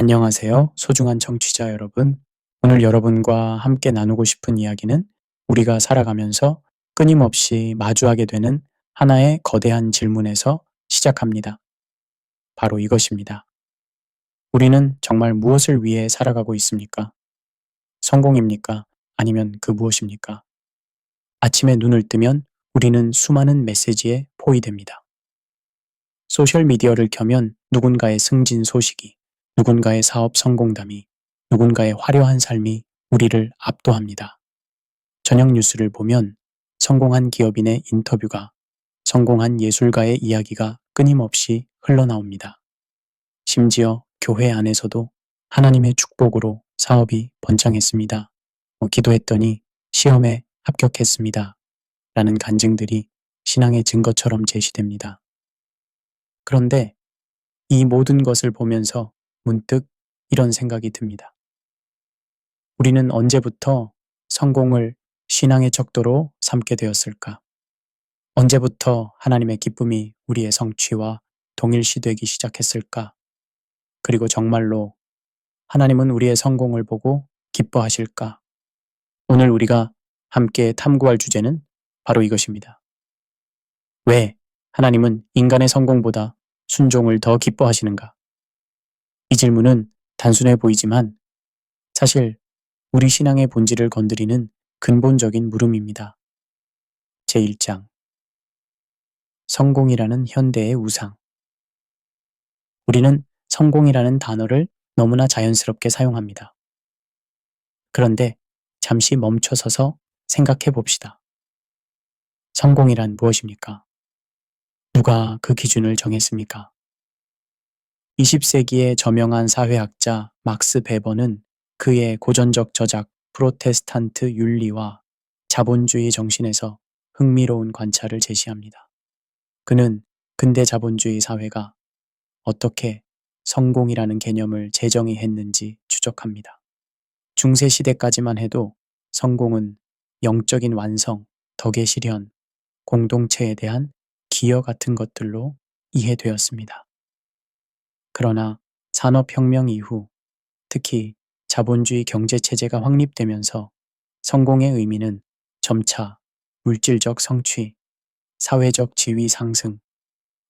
안녕하세요. 소중한 청취자 여러분. 오늘 여러분과 함께 나누고 싶은 이야기는 우리가 살아가면서 끊임없이 마주하게 되는 하나의 거대한 질문에서 시작합니다. 바로 이것입니다. 우리는 정말 무엇을 위해 살아가고 있습니까? 성공입니까? 아니면 그 무엇입니까? 아침에 눈을 뜨면 우리는 수많은 메시지에 포위됩니다. 소셜미디어를 켜면 누군가의 승진 소식이, 누군가의 사업 성공담이, 누군가의 화려한 삶이 우리를 압도합니다. 저녁 뉴스를 보면 성공한 기업인의 인터뷰가, 성공한 예술가의 이야기가 끊임없이 흘러나옵니다. 심지어 교회 안에서도 하나님의 축복으로 사업이 번창했습니다. 기도했더니 시험에 합격했습니다. 라는 간증들이 신앙의 증거처럼 제시됩니다. 그런데 이 모든 것을 보면서 문득 이런 생각이 듭니다. 우리는 언제부터 성공을 신앙의 척도로 삼게 되었을까? 언제부터 하나님의 기쁨이 우리의 성취와 동일시되기 시작했을까? 그리고 정말로 하나님은 우리의 성공을 보고 기뻐하실까? 오늘 우리가 함께 탐구할 주제는 바로 이것입니다. 왜 하나님은 인간의 성공보다 순종을 더 기뻐하시는가? 이 질문은 단순해 보이지만 사실 우리 신앙의 본질을 건드리는 근본적인 물음입니다. 제1장 성공이라는 현대의 우상. 우리는 성공이라는 단어를 너무나 자연스럽게 사용합니다. 그런데 잠시 멈춰서서 생각해 봅시다. 성공이란 무엇입니까? 누가 그 기준을 정했습니까? 20세기의 저명한 사회학자 막스 베버는 그의 고전적 저작 프로테스탄트 윤리와 자본주의 정신에서 흥미로운 관찰을 제시합니다. 그는 근대 자본주의 사회가 어떻게 성공이라는 개념을 재정의했는지 추적합니다. 중세시대까지만 해도 성공은 영적인 완성, 덕의 실현, 공동체에 대한 기여 같은 것들로 이해되었습니다. 그러나 산업혁명 이후 특히 자본주의 경제체제가 확립되면서 성공의 의미는 점차 물질적 성취, 사회적 지위 상승,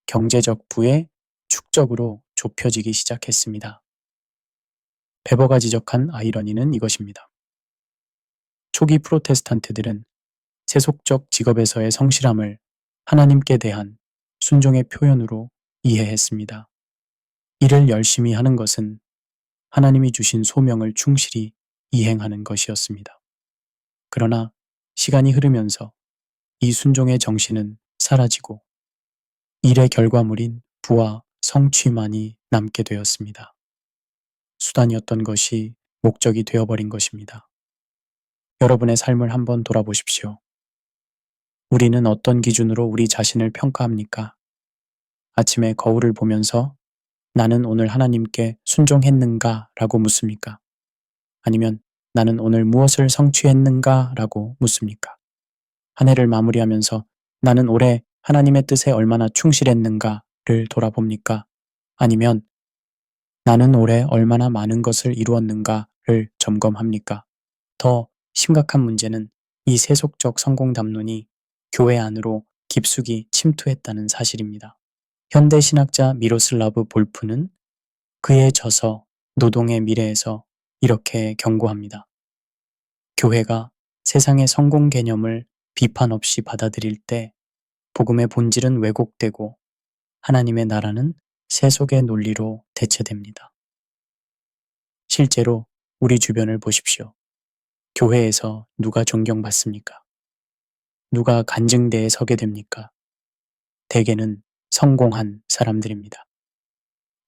경제적 부의 축적으로 좁혀지기 시작했습니다. 베버가 지적한 아이러니는 이것입니다. 초기 프로테스탄트들은 세속적 직업에서의 성실함을 하나님께 대한 순종의 표현으로 이해했습니다. 일을 열심히 하는 것은 하나님이 주신 소명을 충실히 이행하는 것이었습니다. 그러나 시간이 흐르면서 이 순종의 정신은 사라지고 일의 결과물인 부와 성취만이 남게 되었습니다. 수단이었던 것이 목적이 되어버린 것입니다. 여러분의 삶을 한번 돌아보십시오. 우리는 어떤 기준으로 우리 자신을 평가합니까? 아침에 거울을 보면서 나는 오늘 하나님께 순종했는가? 라고 묻습니까? 아니면 나는 오늘 무엇을 성취했는가? 라고 묻습니까? 한 해를 마무리하면서 나는 올해 하나님의 뜻에 얼마나 충실했는가를 돌아봅니까? 아니면 나는 올해 얼마나 많은 것을 이루었는가를 점검합니까? 더 심각한 문제는 이 세속적 성공 담론이 교회 안으로 깊숙이 침투했다는 사실입니다. 현대 신학자 미로슬라브 볼프는 그의 저서 노동의 미래에서 이렇게 경고합니다. 교회가 세상의 성공 개념을 비판 없이 받아들일 때 복음의 본질은 왜곡되고 하나님의 나라는 세속의 논리로 대체됩니다. 실제로 우리 주변을 보십시오. 교회에서 누가 존경받습니까? 누가 간증대에 서게 됩니까? 대개는 성공한 사람들입니다.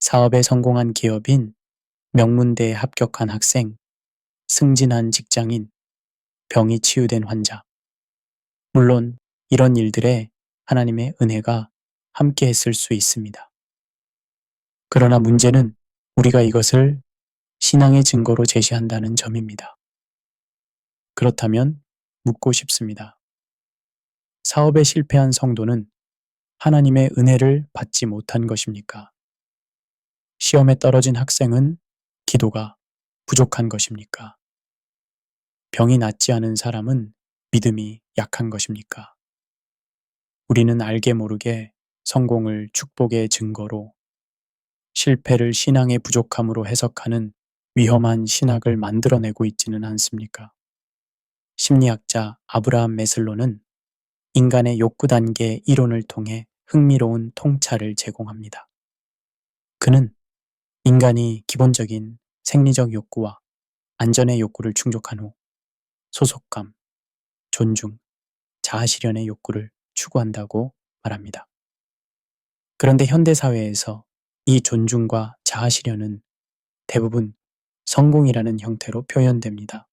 사업에 성공한 기업인, 명문대에 합격한 학생, 승진한 직장인, 병이 치유된 환자. 물론 이런 일들에 하나님의 은혜가 함께 했을 수 있습니다. 그러나 문제는 우리가 이것을 신앙의 증거로 제시한다는 점입니다. 그렇다면 묻고 싶습니다. 사업에 실패한 성도는 하나님의 은혜를 받지 못한 것입니까? 시험에 떨어진 학생은 기도가 부족한 것입니까? 병이 낫지 않은 사람은 믿음이 약한 것입니까? 우리는 알게 모르게 성공을 축복의 증거로, 실패를 신앙의 부족함으로 해석하는 위험한 신학을 만들어내고 있지는 않습니까? 심리학자 아브라함 메슬로는 인간의 욕구 단계 이론을 통해 흥미로운 통찰을 제공합니다. 그는 인간이 기본적인 생리적 욕구와 안전의 욕구를 충족한 후 소속감, 존중, 자아실현의 욕구를 추구한다고 말합니다. 그런데 현대사회에서 이 존중과 자아실현은 대부분 성공이라는 형태로 표현됩니다.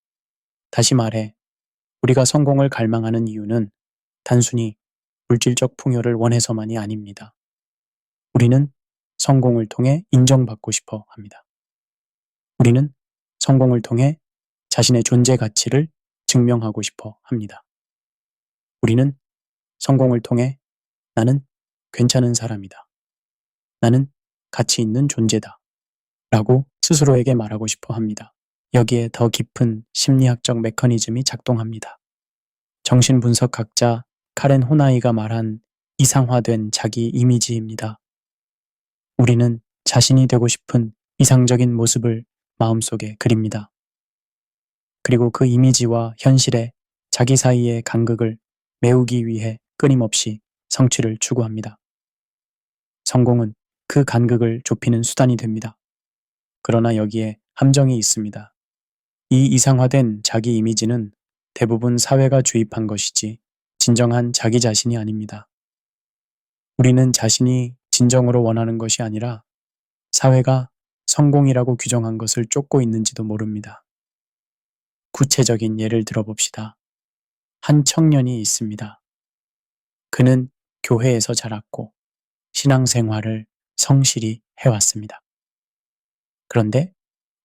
다시 말해, 우리가 성공을 갈망하는 이유는 단순히 물질적 풍요를 원해서만이 아닙니다. 우리는 성공을 통해 인정받고 싶어 합니다. 우리는 성공을 통해 자신의 존재 가치를 증명하고 싶어 합니다. 우리는 성공을 통해 나는 괜찮은 사람이다. 나는 가치 있는 존재다. 라고 스스로에게 말하고 싶어 합니다. 여기에 더 깊은 심리학적 메커니즘이 작동합니다. 정신분석학자 카렌 호나이가 말한 이상화된 자기 이미지입니다. 우리는 자신이 되고 싶은 이상적인 모습을 마음속에 그립니다. 그리고 그 이미지와 현실의 자기 사이의 간극을 메우기 위해 끊임없이 성취를 추구합니다. 성공은 그 간극을 좁히는 수단이 됩니다. 그러나 여기에 함정이 있습니다. 이 이상화된 자기 이미지는 대부분 사회가 주입한 것이지 진정한 자기 자신이 아닙니다. 우리는 자신이 진정으로 원하는 것이 아니라 사회가 성공이라고 규정한 것을 쫓고 있는지도 모릅니다. 구체적인 예를 들어봅시다. 한 청년이 있습니다. 그는 교회에서 자랐고 신앙생활을 성실히 해왔습니다. 그런데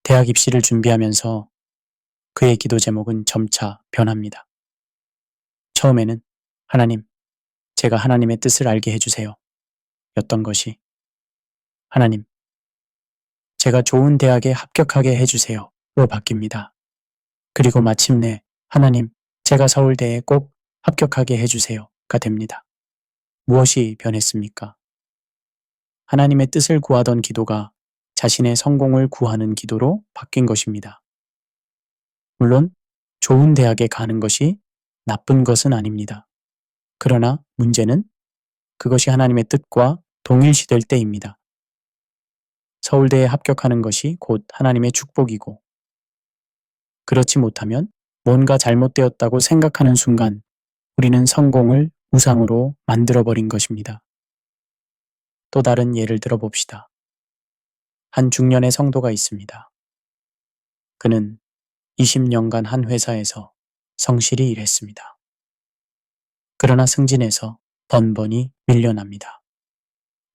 대학 입시를 준비하면서 그의 기도 제목은 점차 변합니다. 처음에는 하나님, 제가 하나님의 뜻을 알게 해주세요. 였던 것이 하나님, 제가 좋은 대학에 합격하게 해주세요. 로 바뀝니다. 그리고 마침내 하나님, 제가 서울대에 꼭 합격하게 해주세요. 가 됩니다. 무엇이 변했습니까? 하나님의 뜻을 구하던 기도가 자신의 성공을 구하는 기도로 바뀐 것입니다. 물론 좋은 대학에 가는 것이 나쁜 것은 아닙니다. 그러나 문제는 그것이 하나님의 뜻과 동일시될 때입니다. 서울대에 합격하는 것이 곧 하나님의 축복이고, 그렇지 못하면 뭔가 잘못되었다고 생각하는 순간 우리는 성공을 우상으로 만들어버린 것입니다. 또 다른 예를 들어봅시다. 한 중년의 성도가 있습니다. 그는 20년간 한 회사에서 성실히 일했습니다. 그러나 승진해서 번번이 밀려납니다.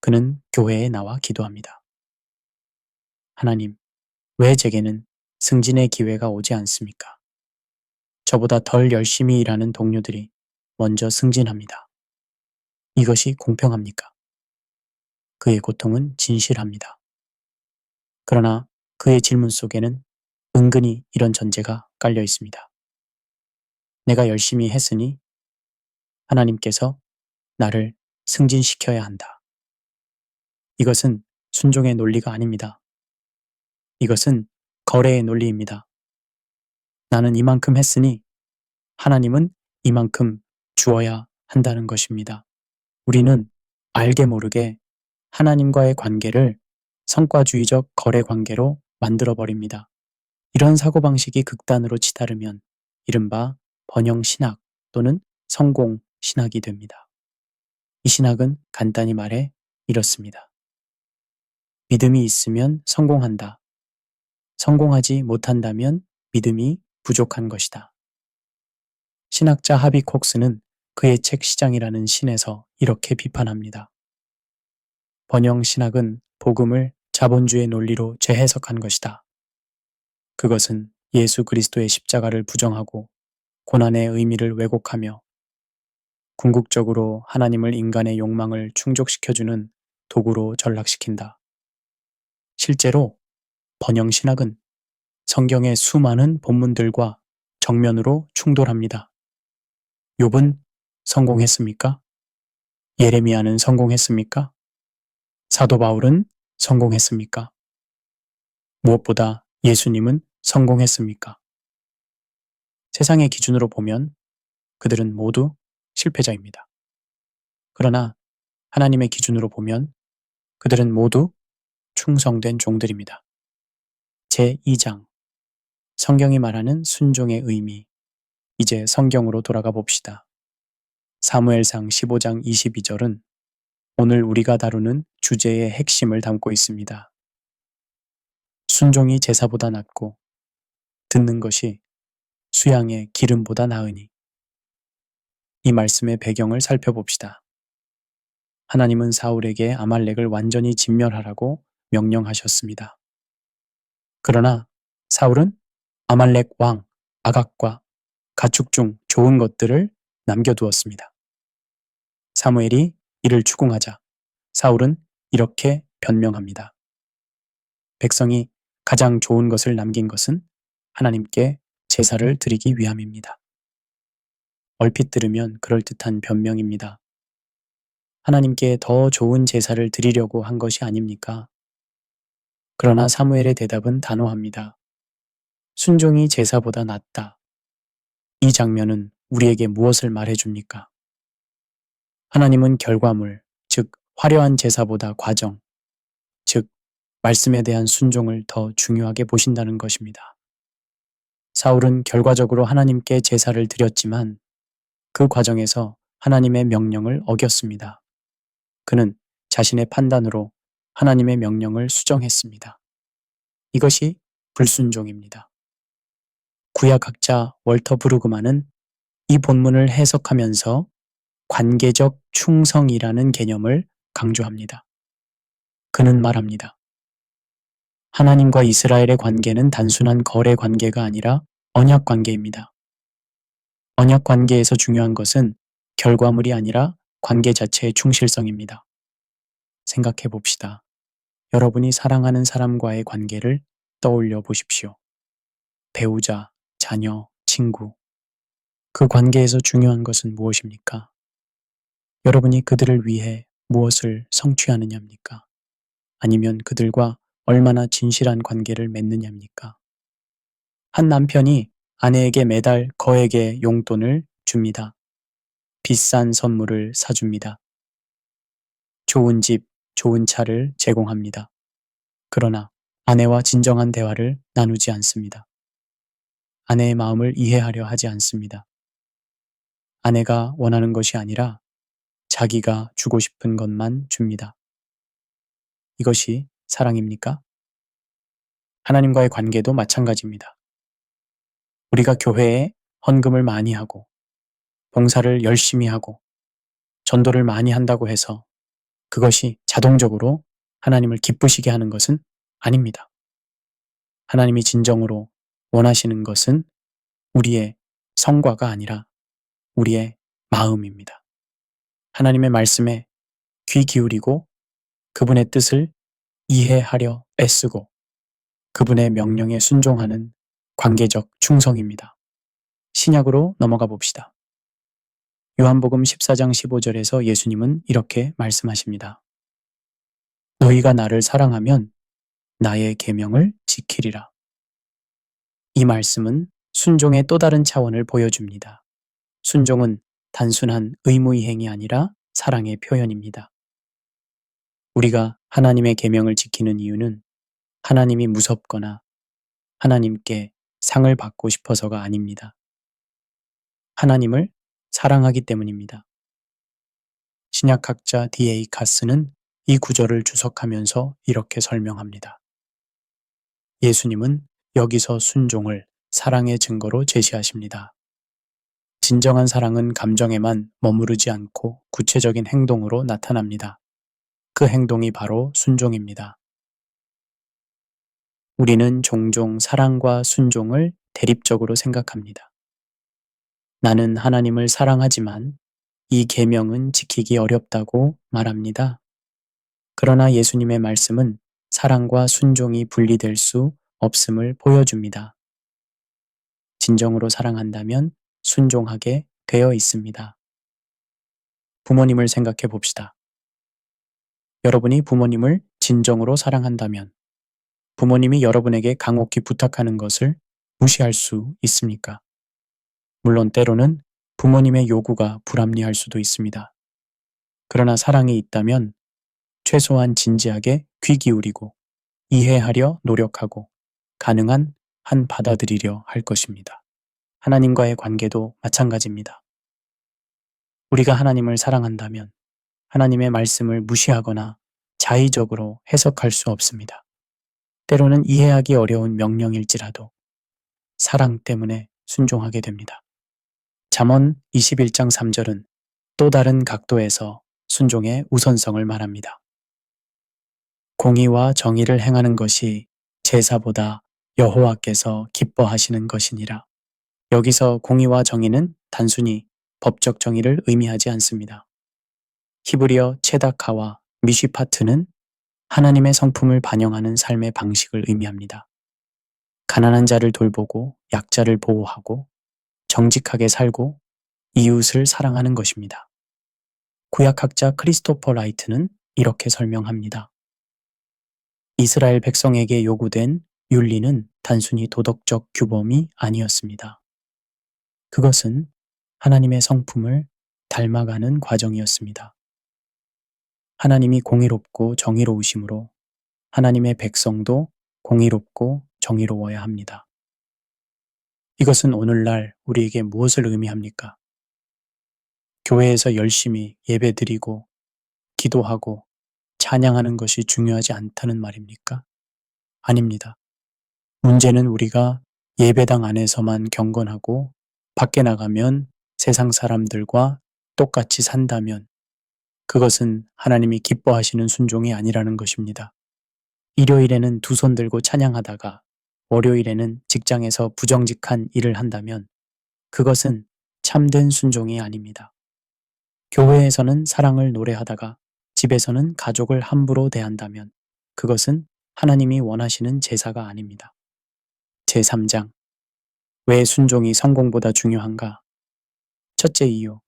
그는 교회에 나와 기도합니다. 하나님, 왜 제게는 승진의 기회가 오지 않습니까? 저보다 덜 열심히 일하는 동료들이 먼저 승진합니다. 이것이 공평합니까? 그의 고통은 진실합니다. 그러나 그의 질문 속에는 은근히 이런 전제가 깔려 있습니다. 내가 열심히 했으니 하나님께서 나를 승진시켜야 한다. 이것은 순종의 논리가 아닙니다. 이것은 거래의 논리입니다. 나는 이만큼 했으니 하나님은 이만큼 주어야 한다는 것입니다. 우리는 알게 모르게 하나님과의 관계를 성과주의적 거래 관계로 만들어버립니다. 이런 사고방식이 극단으로 치달으면 이른바 번영 신학 또는 성공 신학이 됩니다. 이 신학은 간단히 말해 이렇습니다. 믿음이 있으면 성공한다. 성공하지 못한다면 믿음이 부족한 것이다. 신학자 하비 콕스는 그의 책 시장이라는 신에서 이렇게 비판합니다. 번영 신학은 복음을 자본주의 논리로 재해석한 것이다. 그것은 예수 그리스도의 십자가를 부정하고 고난의 의미를 왜곡하며 궁극적으로 하나님을 인간의 욕망을 충족시켜주는 도구로 전락시킨다. 실제로 번영신학은 성경의 수많은 본문들과 정면으로 충돌합니다. 욥은 성공했습니까? 예레미야는 성공했습니까? 사도 바울은 성공했습니까? 무엇보다 예수님은 성공했습니까? 세상의 기준으로 보면 그들은 모두 실패자입니다. 그러나 하나님의 기준으로 보면 그들은 모두 충성된 종들입니다. 제2장 성경이 말하는 순종의 의미. 이제 성경으로 돌아가 봅시다. 사무엘상 15장 22절은 오늘 우리가 다루는 주제의 핵심을 담고 있습니다. 순종이 제사보다 낫고 듣는 것이 수양의 기름보다 나으니. 이 말씀의 배경을 살펴봅시다. 하나님은 사울에게 아말렉을 완전히 진멸하라고 명령하셨습니다. 그러나 사울은 아말렉 왕 아각과 가축 중 좋은 것들을 남겨두었습니다. 사무엘이 이를 추궁하자 사울은 이렇게 변명합니다. 백성이 가장 좋은 것을 남긴 것은 하나님께 제사를 드리기 위함입니다. 얼핏 들으면 그럴듯한 변명입니다. 하나님께 더 좋은 제사를 드리려고 한 것이 아닙니까? 그러나 사무엘의 대답은 단호합니다. 순종이 제사보다 낫다. 이 장면은 우리에게 무엇을 말해줍니까? 하나님은 결과물, 즉 화려한 제사보다 과정, 즉 말씀에 대한 순종을 더 중요하게 보신다는 것입니다. 사울은 결과적으로 하나님께 제사를 드렸지만 그 과정에서 하나님의 명령을 어겼습니다. 그는 자신의 판단으로 하나님의 명령을 수정했습니다. 이것이 불순종입니다. 구약학자 월터 브루그만은 이 본문을 해석하면서 관계적 충성이라는 개념을 강조합니다. 그는 말합니다. 하나님과 이스라엘의 관계는 단순한 거래 관계가 아니라 언약 관계입니다. 언약 관계에서 중요한 것은 결과물이 아니라 관계 자체의 충실성입니다. 생각해 봅시다. 여러분이 사랑하는 사람과의 관계를 떠올려 보십시오. 배우자, 자녀, 친구. 그 관계에서 중요한 것은 무엇입니까? 여러분이 그들을 위해 무엇을 성취하느냐입니까? 아니면 그들과 얼마나 진실한 관계를 맺느냐입니까? 한 남편이 아내에게 매달 거액의 용돈을 줍니다. 비싼 선물을 사줍니다. 좋은 집, 좋은 차를 제공합니다. 그러나 아내와 진정한 대화를 나누지 않습니다. 아내의 마음을 이해하려 하지 않습니다. 아내가 원하는 것이 아니라 자기가 주고 싶은 것만 줍니다. 이것이 사랑입니까? 하나님과의 관계도 마찬가지입니다. 우리가 교회에 헌금을 많이 하고 봉사를 열심히 하고 전도를 많이 한다고 해서 그것이 자동적으로 하나님을 기쁘시게 하는 것은 아닙니다. 하나님이 진정으로 원하시는 것은 우리의 성과가 아니라 우리의 마음입니다. 하나님의 말씀에 귀 기울이고 그분의 뜻을 이해하려 애쓰고 그분의 명령에 순종하는 관계적 충성입니다. 신약으로 넘어가 봅시다. 요한복음 14장 15절에서 예수님은 이렇게 말씀하십니다. 너희가 나를 사랑하면 나의 계명을 지키리라. 이 말씀은 순종의 또 다른 차원을 보여줍니다. 순종은 단순한 의무이행이 아니라 사랑의 표현입니다. 우리가 하나님의 계명을 지키는 이유는 하나님이 무섭거나 하나님께 상을 받고 싶어서가 아닙니다. 하나님을 사랑하기 때문입니다. 신약학자 D.A. 카스는 이 구절을 주석하면서 이렇게 설명합니다. 예수님은 여기서 순종을 사랑의 증거로 제시하십니다. 진정한 사랑은 감정에만 머무르지 않고 구체적인 행동으로 나타납니다. 그 행동이 바로 순종입니다. 우리는 종종 사랑과 순종을 대립적으로 생각합니다. 나는 하나님을 사랑하지만 이 계명은 지키기 어렵다고 말합니다. 그러나 예수님의 말씀은 사랑과 순종이 분리될 수 없음을 보여줍니다. 진정으로 사랑한다면 순종하게 되어 있습니다. 부모님을 생각해 봅시다. 여러분이 부모님을 진정으로 사랑한다면 부모님이 여러분에게 간곡히 부탁하는 것을 무시할 수 있습니까? 물론 때로는 부모님의 요구가 불합리할 수도 있습니다. 그러나 사랑이 있다면 최소한 진지하게 귀 기울이고 이해하려 노력하고 가능한 한 받아들이려 할 것입니다. 하나님과의 관계도 마찬가지입니다. 우리가 하나님을 사랑한다면 하나님의 말씀을 무시하거나 자의적으로 해석할 수 없습니다. 때로는 이해하기 어려운 명령일지라도 사랑 때문에 순종하게 됩니다. 잠언 21장 3절은 또 다른 각도에서 순종의 우선성을 말합니다. 공의와 정의를 행하는 것이 제사보다 여호와께서 기뻐하시는 것이니라. 여기서 공의와 정의는 단순히 법적 정의를 의미하지 않습니다. 히브리어 체다카와 미쉬파트는 하나님의 성품을 반영하는 삶의 방식을 의미합니다. 가난한 자를 돌보고 약자를 보호하고 정직하게 살고 이웃을 사랑하는 것입니다. 구약학자 크리스토퍼 라이트는 이렇게 설명합니다. 이스라엘 백성에게 요구된 윤리는 단순히 도덕적 규범이 아니었습니다. 그것은 하나님의 성품을 닮아가는 과정이었습니다. 하나님이 공의롭고 정의로우심으로 하나님의 백성도 공의롭고 정의로워야 합니다. 이것은 오늘날 우리에게 무엇을 의미합니까? 교회에서 열심히 예배드리고 기도하고 찬양하는 것이 중요하지 않다는 말입니까? 아닙니다. 문제는 우리가 예배당 안에서만 경건하고 밖에 나가면 세상 사람들과 똑같이 산다면 그것은 하나님이 기뻐하시는 순종이 아니라는 것입니다. 일요일에는 두 손 들고 찬양하다가 월요일에는 직장에서 부정직한 일을 한다면 그것은 참된 순종이 아닙니다. 교회에서는 사랑을 노래하다가 집에서는 가족을 함부로 대한다면 그것은 하나님이 원하시는 제사가 아닙니다. 제3장 왜 순종이 성공보다 중요한가? 첫째 이유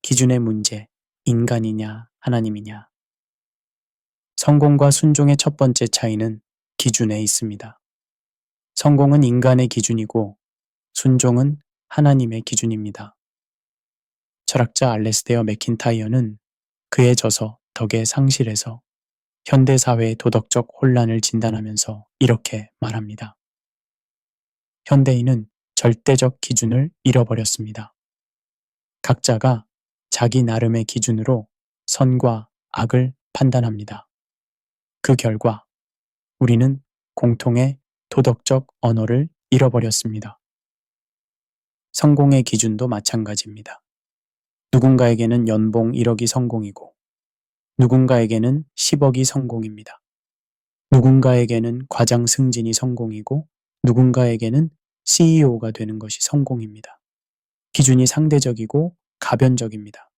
기준의 문제, 인간이냐 하나님이냐. 성공과 순종의 첫 번째 차이는 기준에 있습니다. 성공은 인간의 기준이고 순종은 하나님의 기준입니다. 철학자 알레스테어 맥킨타이어는 그의 저서 덕의 상실에서 현대사회의 도덕적 혼란을 진단하면서 이렇게 말합니다. 현대인은 절대적 기준을 잃어버렸습니다. 각자가 자기 나름의 기준으로 선과 악을 판단합니다. 그 결과 우리는 공통의 도덕적 언어를 잃어버렸습니다. 성공의 기준도 마찬가지입니다. 누군가에게는 연봉 1억이 성공이고 누군가에게는 10억이 성공입니다. 누군가에게는 과장 승진이 성공이고 누군가에게는 CEO가 되는 것이 성공입니다. 기준이 상대적이고 가변적입니다.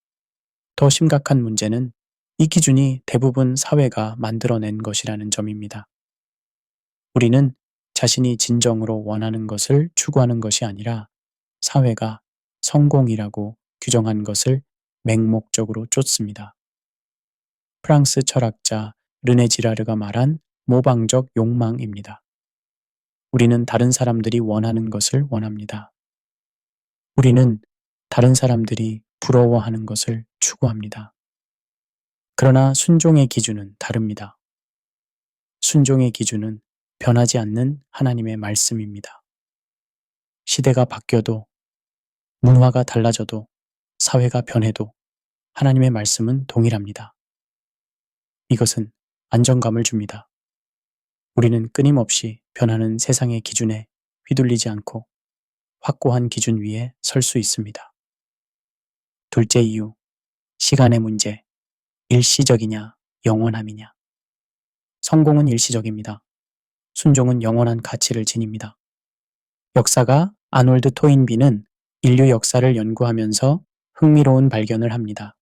더 심각한 문제는 이 기준이 대부분 사회가 만들어낸 것이라는 점입니다. 우리는 자신이 진정으로 원하는 것을 추구하는 것이 아니라 사회가 성공이라고 규정한 것을 맹목적으로 쫓습니다. 프랑스 철학자 르네 지라르가 말한 모방적 욕망입니다. 우리는 다른 사람들이 원하는 것을 원합니다. 우리는 다른 사람들이 부러워하는 것을 추구합니다. 그러나 순종의 기준은 다릅니다. 순종의 기준은 변하지 않는 하나님의 말씀입니다. 시대가 바뀌어도 문화가 달라져도 사회가 변해도 하나님의 말씀은 동일합니다. 이것은 안정감을 줍니다. 우리는 끊임없이 변하는 세상의 기준에 휘둘리지 않고 확고한 기준 위에 설 수 있습니다. 둘째 이유, 시간의 문제, 일시적이냐, 영원함이냐. 성공은 일시적입니다. 순종은 영원한 가치를 지닙니다. 역사가 아놀드 토인비는 인류 역사를 연구하면서 흥미로운 발견을 합니다.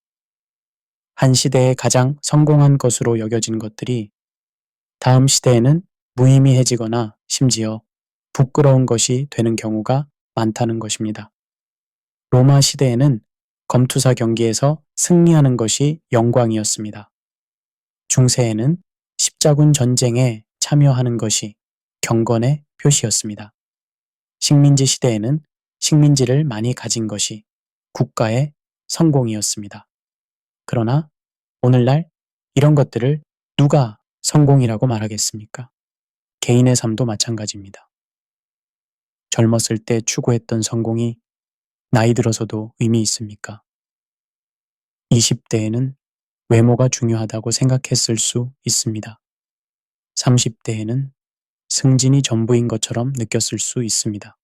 한 시대의 가장 성공한 것으로 여겨진 것들이 다음 시대에는 무의미해지거나 심지어 부끄러운 것이 되는 경우가 많다는 것입니다. 로마 시대에는 검투사 경기에서 승리하는 것이 영광이었습니다. 중세에는 십자군 전쟁에 참여하는 것이 경건의 표시였습니다. 식민지 시대에는 식민지를 많이 가진 것이 국가의 성공이었습니다. 그러나 오늘날 이런 것들을 누가 성공이라고 말하겠습니까? 개인의 삶도 마찬가지입니다. 젊었을 때 추구했던 성공이 나이 들어서도 의미 있습니까? 20대에는 외모가 중요하다고 생각했을 수 있습니다. 30대에는 승진이 전부인 것처럼 느꼈을 수 있습니다.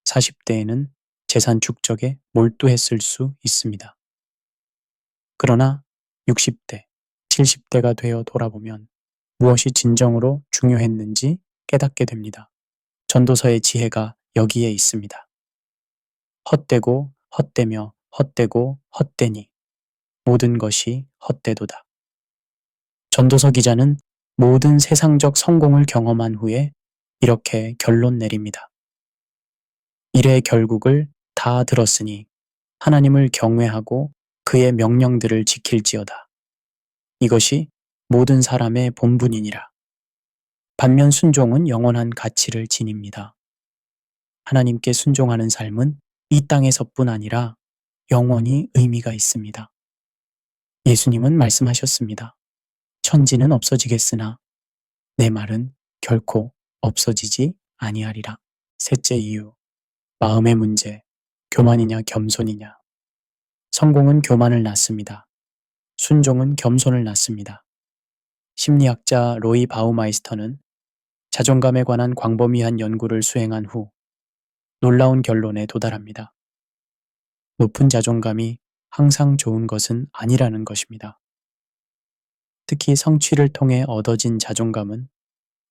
40대에는 재산 축적에 몰두했을 수 있습니다. 그러나 60대, 70대가 되어 돌아보면 무엇이 진정으로 중요했는지 깨닫게 됩니다. 전도서의 지혜가 여기에 있습니다. 헛되고 헛되며 헛되고 헛되니 모든 것이 헛되도다. 전도서 기자는 모든 세상적 성공을 경험한 후에 이렇게 결론 내립니다. 일의 결국을 다 들었으니 하나님을 경외하고 그의 명령들을 지킬지어다. 이것이 모든 사람의 본분이니라. 반면 순종은 영원한 가치를 지닙니다. 하나님께 순종하는 삶은 이 땅에서뿐 아니라 영원히 의미가 있습니다. 예수님은 말씀하셨습니다. 천지는 없어지겠으나 내 말은 결코 없어지지 아니하리라. 셋째 이유, 마음의 문제, 교만이냐 겸손이냐. 성공은 교만을 낳습니다. 순종은 겸손을 낳습니다. 심리학자 로이 바우마이스터는 자존감에 관한 광범위한 연구를 수행한 후 놀라운 결론에 도달합니다. 높은 자존감이 항상 좋은 것은 아니라는 것입니다. 특히 성취를 통해 얻어진 자존감은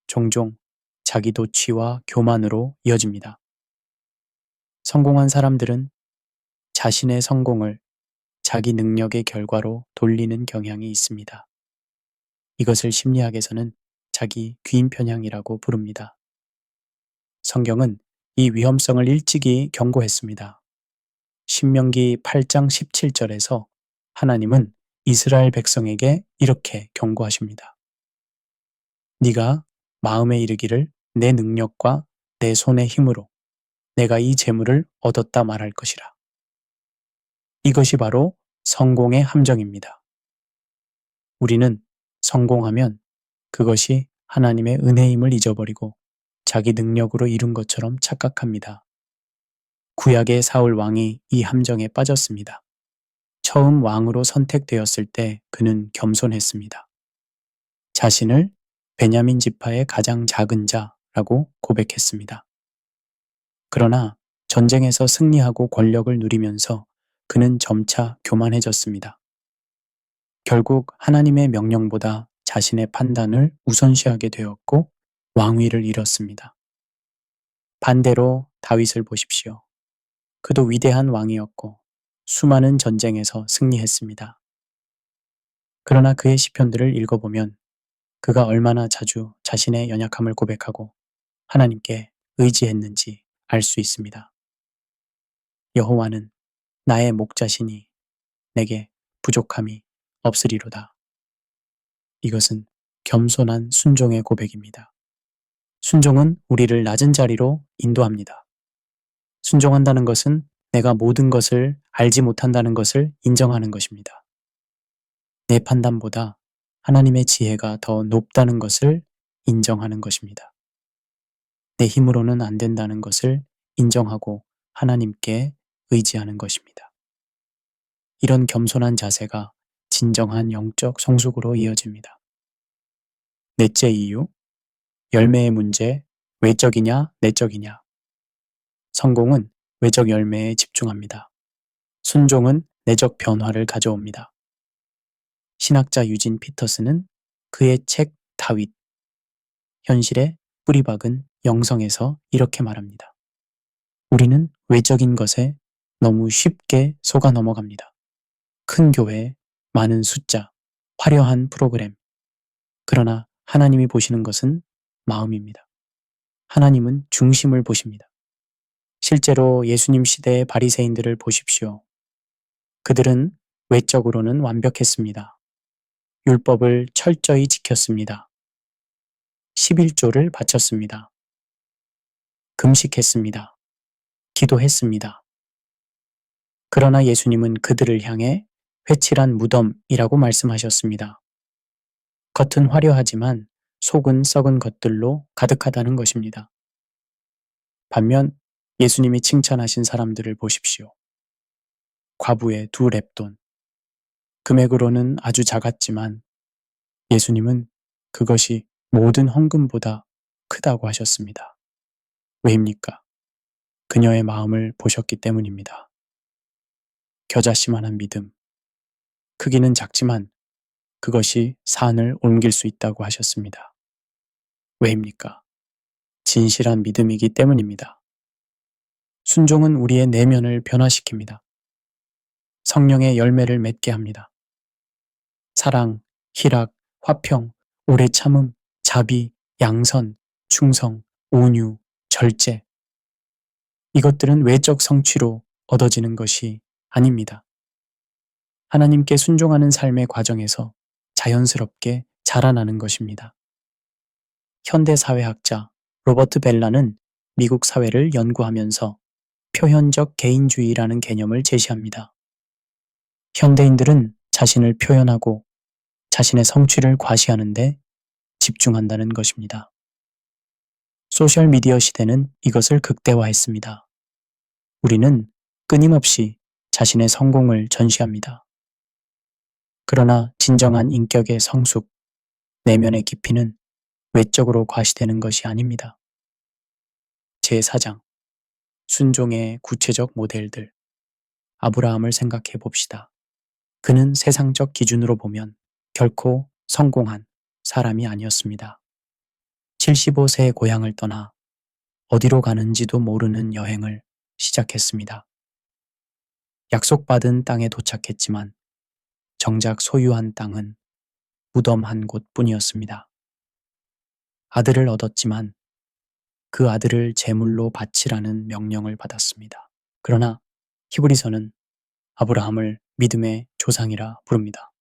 종종 자기 도취와 교만으로 이어집니다. 성공한 사람들은 자신의 성공을 자기 능력의 결과로 돌리는 경향이 있습니다. 이것을 심리학에서는 자기 귀인 편향이라고 부릅니다. 성경은 이 위험성을 일찍이 경고했습니다. 신명기 8장 17절에서 하나님은 이스라엘 백성에게 이렇게 경고하십니다. 네가 마음에 이르기를 내 능력과 내 손의 힘으로 내가 이 재물을 얻었다 말할 것이라. 이것이 바로 성공의 함정입니다. 우리는 성공하면 그것이 하나님의 은혜임을 잊어버리고 자기 능력으로 이룬 것처럼 착각합니다. 구약의 사울 왕이 이 함정에 빠졌습니다. 처음 왕으로 선택되었을 때 그는 겸손했습니다. 자신을 베냐민 지파의 가장 작은 자라고 고백했습니다. 그러나 전쟁에서 승리하고 권력을 누리면서 그는 점차 교만해졌습니다. 결국 하나님의 명령보다 자신의 판단을 우선시하게 되었고 왕위를 잃었습니다. 반대로 다윗을 보십시오. 그도 위대한 왕이었고 수많은 전쟁에서 승리했습니다. 그러나 그의 시편들을 읽어보면 그가 얼마나 자주 자신의 연약함을 고백하고 하나님께 의지했는지 알 수 있습니다. 여호와는 나의 목자시니 내게 부족함이 없으리로다. 이것은 겸손한 순종의 고백입니다. 순종은 우리를 낮은 자리로 인도합니다. 순종한다는 것은 내가 모든 것을 알지 못한다는 것을 인정하는 것입니다. 내 판단보다 하나님의 지혜가 더 높다는 것을 인정하는 것입니다. 내 힘으로는 안 된다는 것을 인정하고 하나님께 의지하는 것입니다. 이런 겸손한 자세가 진정한 영적 성숙으로 이어집니다. 넷째 이유, 열매의 문제, 외적이냐 내적이냐. 성공은 외적 열매에 집중합니다. 순종은 내적 변화를 가져옵니다. 신학자 유진 피터스는 그의 책 다윗, 현실의 뿌리박은 영성에서 이렇게 말합니다. 우리는 외적인 것에 너무 쉽게 속아 넘어갑니다. 큰 교회, 많은 숫자, 화려한 프로그램. 그러나 하나님이 보시는 것은 마음입니다. 하나님은 중심을 보십니다. 실제로 예수님 시대의 바리새인들을 보십시오. 그들은 외적으로는 완벽했습니다. 율법을 철저히 지켰습니다. 11조를 바쳤습니다. 금식했습니다. 기도했습니다. 그러나 예수님은 그들을 향해 회칠한 무덤이라고 말씀하셨습니다. 겉은 화려하지만 속은 썩은 것들로 가득하다는 것입니다. 반면 예수님이 칭찬하신 사람들을 보십시오. 과부의 2렙돈. 금액으로는 아주 작았지만 예수님은 그것이 모든 헌금보다 크다고 하셨습니다. 왜입니까? 그녀의 마음을 보셨기 때문입니다. 겨자씨만한 믿음. 크기는 작지만 그것이 산을 옮길 수 있다고 하셨습니다. 왜입니까? 진실한 믿음이기 때문입니다. 순종은 우리의 내면을 변화시킵니다. 성령의 열매를 맺게 합니다. 사랑, 희락, 화평, 오래 참음, 자비, 양선, 충성, 온유, 절제. 이것들은 외적 성취로 얻어지는 것이 아닙니다. 하나님께 순종하는 삶의 과정에서 자연스럽게 자라나는 것입니다. 현대 사회학자 로버트 벨라는 미국 사회를 연구하면서 표현적 개인주의라는 개념을 제시합니다. 현대인들은 자신을 표현하고 자신의 성취를 과시하는데 집중한다는 것입니다. 소셜미디어 시대는 이것을 극대화했습니다. 우리는 끊임없이 자신의 성공을 전시합니다. 그러나 진정한 인격의 성숙, 내면의 깊이는 외적으로 과시되는 것이 아닙니다. 제4장 순종의 구체적 모델들. 아브라함을 생각해 봅시다. 그는 세상적 기준으로 보면 결코 성공한 사람이 아니었습니다. 75세의 고향을 떠나 어디로 가는지도 모르는 여행을 시작했습니다. 약속받은 땅에 도착했지만 정작 소유한 땅은 무덤 한 곳뿐이었습니다. 아들을 얻었지만 그 아들을 제물로 바치라는 명령을 받았습니다. 그러나 히브리서는 아브라함을 믿음의 조상이라 부릅니다.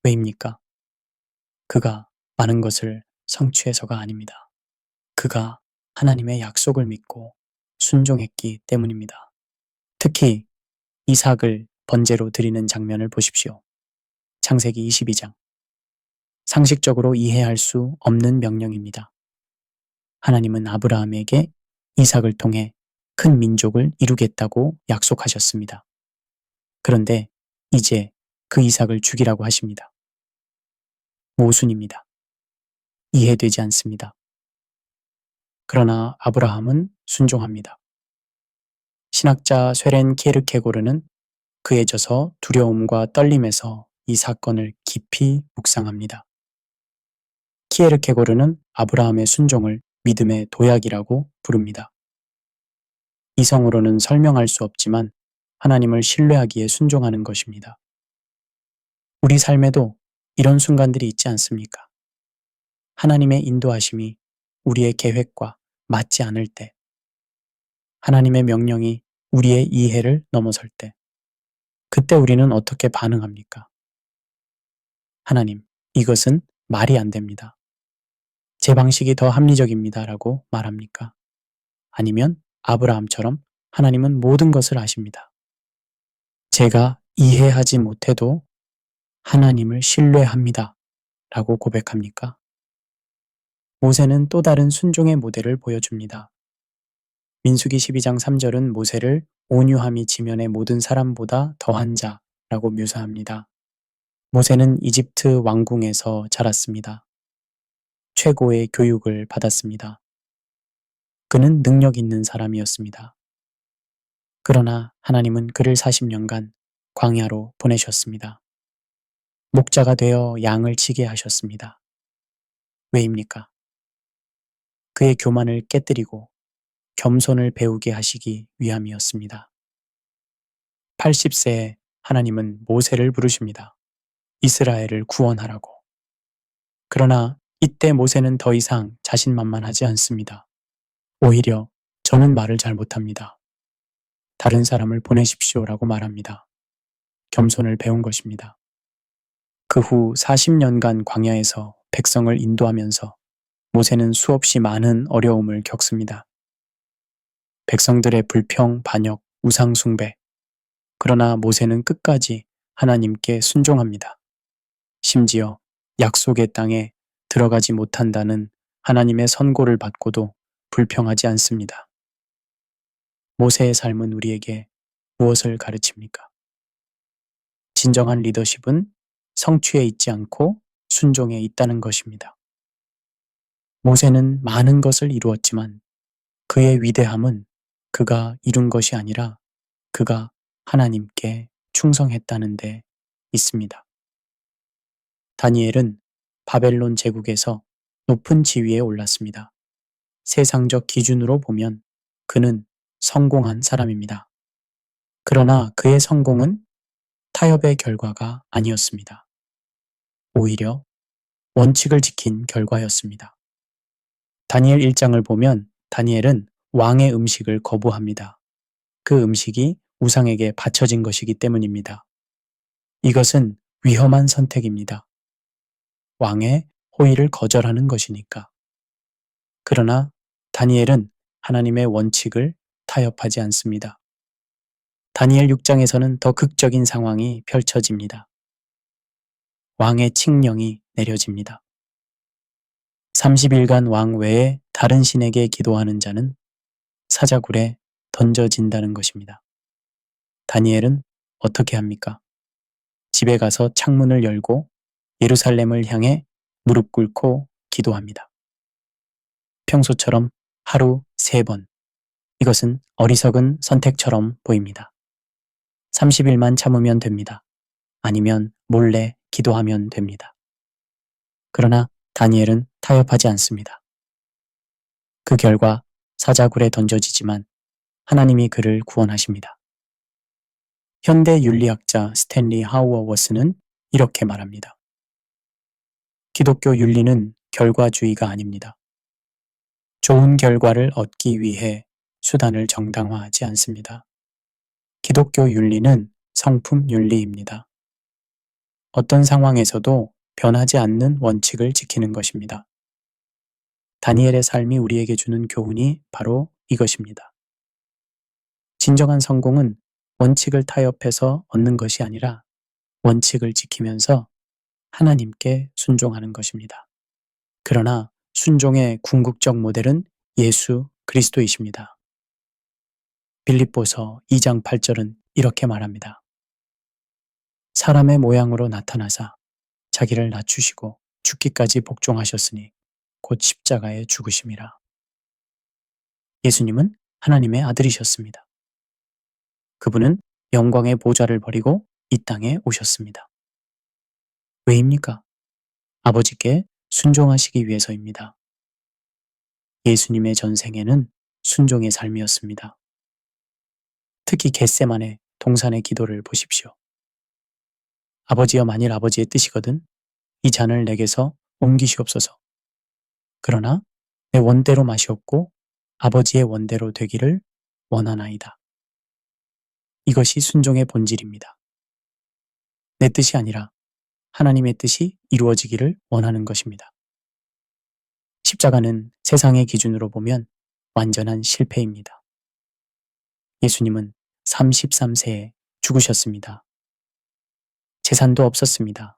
왜입니까? 그가 많은 것을 성취해서가 아닙니다. 그가 하나님의 약속을 믿고 순종했기 때문입니다. 특히 이삭을 번제로 드리는 장면을 보십시오. 창세기 22장. 상식적으로 이해할 수 없는 명령입니다. 하나님은 아브라함에게 이삭을 통해 큰 민족을 이루겠다고 약속하셨습니다. 그런데 이제 그 이삭을 죽이라고 하십니다. 모순입니다. 이해되지 않습니다. 그러나 아브라함은 순종합니다. 신학자 쇠렌 키에르케고르는 그에 져서 두려움과 떨림에서 이 사건을 깊이 묵상합니다. 키에르케고르는 아브라함의 순종을 믿음의 도약이라고 부릅니다. 이성으로는 설명할 수 없지만 하나님을 신뢰하기에 순종하는 것입니다. 우리 삶에도 이런 순간들이 있지 않습니까? 하나님의 인도하심이 우리의 계획과 맞지 않을 때, 하나님의 명령이 우리의 이해를 넘어설 때, 그때 우리는 어떻게 반응합니까? 하나님, 이것은 말이 안 됩니다. 제 방식이 더 합리적입니다. 라고 말합니까? 아니면 아브라함처럼 하나님은 모든 것을 아십니다. 제가 이해하지 못해도 하나님을 신뢰합니다. 라고 고백합니까? 모세는 또 다른 순종의 모델을 보여줍니다. 민수기 12장 3절은 모세를 온유함이 지면의 모든 사람보다 더한 자라고 묘사합니다. 모세는 이집트 왕궁에서 자랐습니다. 최고의 교육을 받았습니다. 그는 능력 있는 사람이었습니다. 그러나 하나님은 그를 40년간 광야로 보내셨습니다. 목자가 되어 양을 치게 하셨습니다. 왜입니까? 그의 교만을 깨뜨리고 겸손을 배우게 하시기 위함이었습니다. 80세에 하나님은 모세를 부르십니다. 이스라엘을 구원하라고. 그러나 이때 모세는 더 이상 자신만만하지 않습니다. 오히려 저는 말을 잘 못합니다. 다른 사람을 보내십시오라고 말합니다. 겸손을 배운 것입니다. 그 후 40년간 광야에서 백성을 인도하면서 모세는 수없이 많은 어려움을 겪습니다. 백성들의 불평, 반역, 우상숭배. 그러나 모세는 끝까지 하나님께 순종합니다. 심지어 약속의 땅에 들어가지 못한다는 하나님의 선고를 받고도 불평하지 않습니다. 모세의 삶은 우리에게 무엇을 가르칩니까? 진정한 리더십은 성취에 있지 않고 순종에 있다는 것입니다. 모세는 많은 것을 이루었지만 그의 위대함은 그가 이룬 것이 아니라 그가 하나님께 충성했다는 데 있습니다. 다니엘은 바벨론 제국에서 높은 지위에 올랐습니다. 세상적 기준으로 보면 그는 성공한 사람입니다. 그러나 그의 성공은 타협의 결과가 아니었습니다. 오히려 원칙을 지킨 결과였습니다. 다니엘 1장을 보면 다니엘은 왕의 음식을 거부합니다. 그 음식이 우상에게 바쳐진 것이기 때문입니다. 이것은 위험한 선택입니다. 왕의 호의를 거절하는 것이니까. 그러나 다니엘은 하나님의 원칙을 타협하지 않습니다. 다니엘 6장에서는 더 극적인 상황이 펼쳐집니다. 왕의 칙령이 내려집니다. 30일간 왕 외에 다른 신에게 기도하는 자는 사자굴에 던져진다는 것입니다. 다니엘은 어떻게 합니까? 집에 가서 창문을 열고 예루살렘을 향해 무릎 꿇고 기도합니다. 평소처럼 하루 3번. 이것은 어리석은 선택처럼 보입니다. 30일만 참으면 됩니다. 아니면 몰래 기도하면 됩니다. 그러나 다니엘은 타협하지 않습니다. 그 결과 사자굴에 던져지지만 하나님이 그를 구원하십니다. 현대 윤리학자 스탠리 하우어워스는 이렇게 말합니다. 기독교 윤리는 결과주의가 아닙니다. 좋은 결과를 얻기 위해 수단을 정당화하지 않습니다. 기독교 윤리는 성품 윤리입니다. 어떤 상황에서도 변하지 않는 원칙을 지키는 것입니다. 다니엘의 삶이 우리에게 주는 교훈이 바로 이것입니다. 진정한 성공은 원칙을 타협해서 얻는 것이 아니라 원칙을 지키면서 하나님께 순종하는 것입니다. 그러나 순종의 궁극적 모델은 예수 그리스도이십니다. 빌립보서 2장 8절은 이렇게 말합니다. 사람의 모양으로 나타나사 자기를 낮추시고 죽기까지 복종하셨으니 곧 십자가에 죽으심이라. 예수님은 하나님의 아들이셨습니다. 그분은 영광의 보좌를 버리고 이 땅에 오셨습니다. 왜입니까? 아버지께 순종하시기 위해서입니다. 예수님의 전생에는 순종의 삶이었습니다. 특히 겟세마네 동산의 기도를 보십시오. 아버지여 만일 아버지의 뜻이거든 이 잔을 내게서 옮기시옵소서. 그러나 내 원대로 마시옵고 아버지의 원대로 되기를 원하나이다. 이것이 순종의 본질입니다. 내 뜻이 아니라 하나님의 뜻이 이루어지기를 원하는 것입니다. 십자가는 세상의 기준으로 보면 완전한 실패입니다. 예수님은 33세에 죽으셨습니다. 재산도 없었습니다.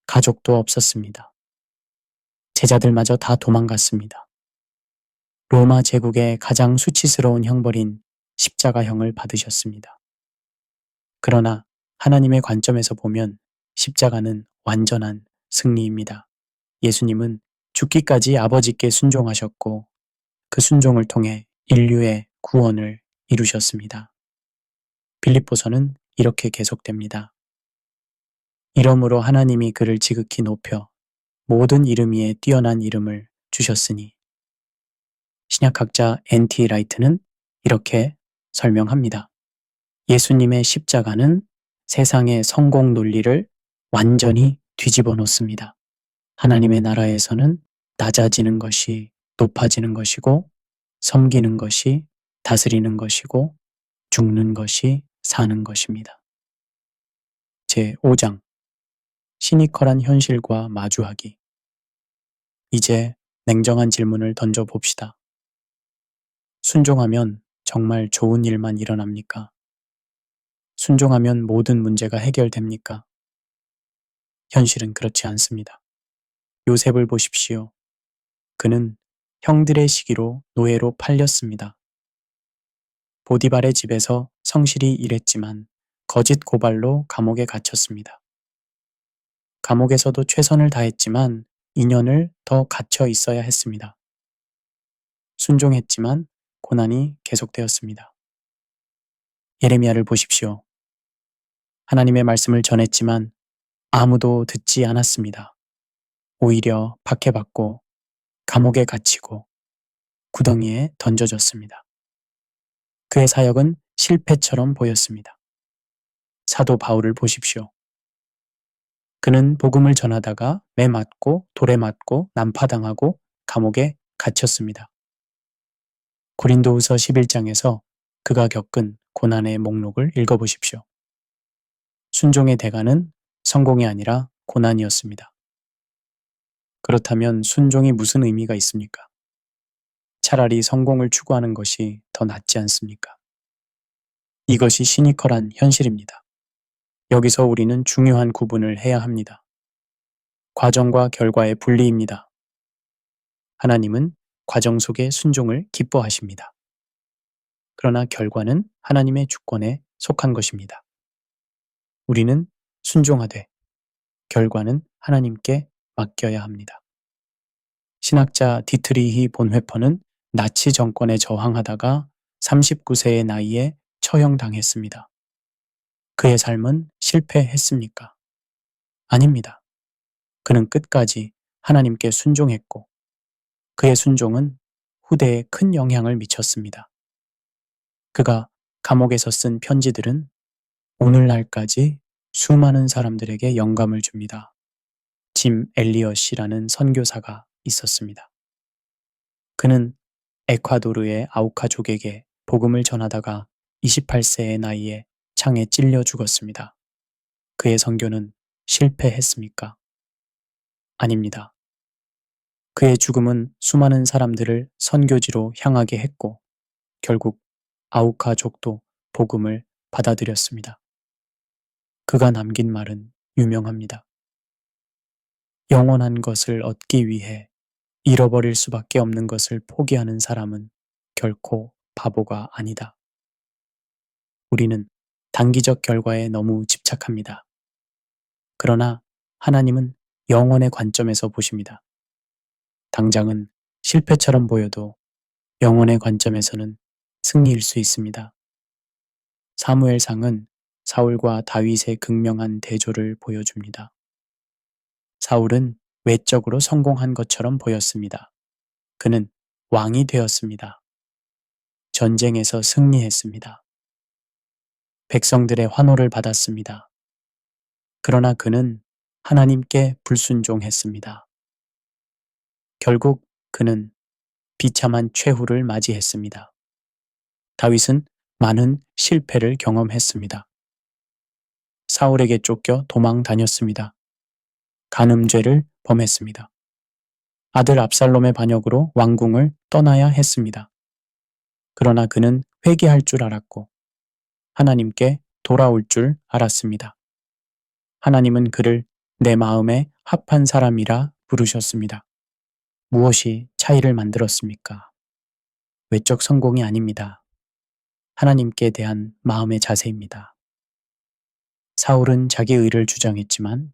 가족도 없었습니다. 제자들마저 다 도망갔습니다. 로마 제국의 가장 수치스러운 형벌인 십자가형을 받으셨습니다. 그러나 하나님의 관점에서 보면 십자가는 완전한 승리입니다. 예수님은 죽기까지 아버지께 순종하셨고 그 순종을 통해 인류의 구원을 이루셨습니다. 빌립보서는 이렇게 계속됩니다. 이러므로 하나님이 그를 지극히 높여 모든 이름 위에 뛰어난 이름을 주셨으니 신약학자 N.T. 라이트는 이렇게 설명합니다. 예수님의 십자가는 세상의 성공 논리를 완전히 뒤집어 놓습니다. 하나님의 나라에서는 낮아지는 것이 높아지는 것이고, 섬기는 것이 다스리는 것이고, 죽는 것이 사는 것입니다. 제5장 시니컬한 현실과 마주하기. 이제 냉정한 질문을 던져봅시다. 순종하면 정말 좋은 일만 일어납니까? 순종하면 모든 문제가 해결됩니까? 현실은 그렇지 않습니다. 요셉을 보십시오. 그는 형들의 시기로 노예로 팔렸습니다. 보디발의 집에서 성실히 일했지만 거짓 고발로 감옥에 갇혔습니다. 감옥에서도 최선을 다했지만 2년을 더 갇혀 있어야 했습니다. 순종했지만 고난이 계속되었습니다. 예레미야를 보십시오. 하나님의 말씀을 전했지만 아무도 듣지 않았습니다. 오히려 박해받고 감옥에 갇히고 구덩이에 던져졌습니다. 그의 사역은 실패처럼 보였습니다. 사도 바울을 보십시오. 그는 복음을 전하다가 매 맞고 돌에 맞고 난파당하고 감옥에 갇혔습니다. 고린도후서 11장에서 그가 겪은 고난의 목록을 읽어보십시오. 순종의 대가는 성공이 아니라 고난이었습니다. 그렇다면 순종이 무슨 의미가 있습니까? 차라리 성공을 추구하는 것이 더 낫지 않습니까? 이것이 시니컬한 현실입니다. 여기서 우리는 중요한 구분을 해야 합니다. 과정과 결과의 분리입니다. 하나님은 과정 속의 순종을 기뻐하십니다. 그러나 결과는 하나님의 주권에 속한 것입니다. 우리는 순종하되 결과는 하나님께 맡겨야 합니다. 신학자 디트리히 본회퍼는 나치 정권에 저항하다가 39세의 나이에 처형당했습니다. 그의 삶은 실패했습니까? 아닙니다. 그는 끝까지 하나님께 순종했고 그의 순종은 후대에 큰 영향을 미쳤습니다. 그가 감옥에서 쓴 편지들은 오늘날까지 수많은 사람들에게 영감을 줍니다. 짐 엘리엇이라는 선교사가 있었습니다. 그는 에콰도르의 아우카족에게 복음을 전하다가 28세의 나이에 창에 찔려 죽었습니다. 그의 선교는 실패했습니까? 아닙니다. 그의 죽음은 수많은 사람들을 선교지로 향하게 했고 결국 아우카족도 복음을 받아들였습니다. 그가 남긴 말은 유명합니다. 영원한 것을 얻기 위해 잃어버릴 수밖에 없는 것을 포기하는 사람은 결코 바보가 아니다. 우리는 단기적 결과에 너무 집착합니다. 그러나 하나님은 영원의 관점에서 보십니다. 당장은 실패처럼 보여도 영원의 관점에서는 승리일 수 있습니다. 사무엘상은 사울과 다윗의 극명한 대조를 보여줍니다. 사울은 외적으로 성공한 것처럼 보였습니다. 그는 왕이 되었습니다. 전쟁에서 승리했습니다. 백성들의 환호를 받았습니다. 그러나 그는 하나님께 불순종했습니다. 결국 그는 비참한 최후를 맞이했습니다. 다윗은 많은 실패를 경험했습니다. 사울에게 쫓겨 도망 다녔습니다. 간음죄를 범했습니다. 아들 압살롬의 반역으로 왕궁을 떠나야 했습니다. 그러나 그는 회개할 줄 알았고 하나님께 돌아올 줄 알았습니다. 하나님은 그를 내 마음에 합한 사람이라 부르셨습니다. 무엇이 차이를 만들었습니까? 외적 성공이 아닙니다. 하나님께 대한 마음의 자세입니다. 사울은 자기 의를 주장했지만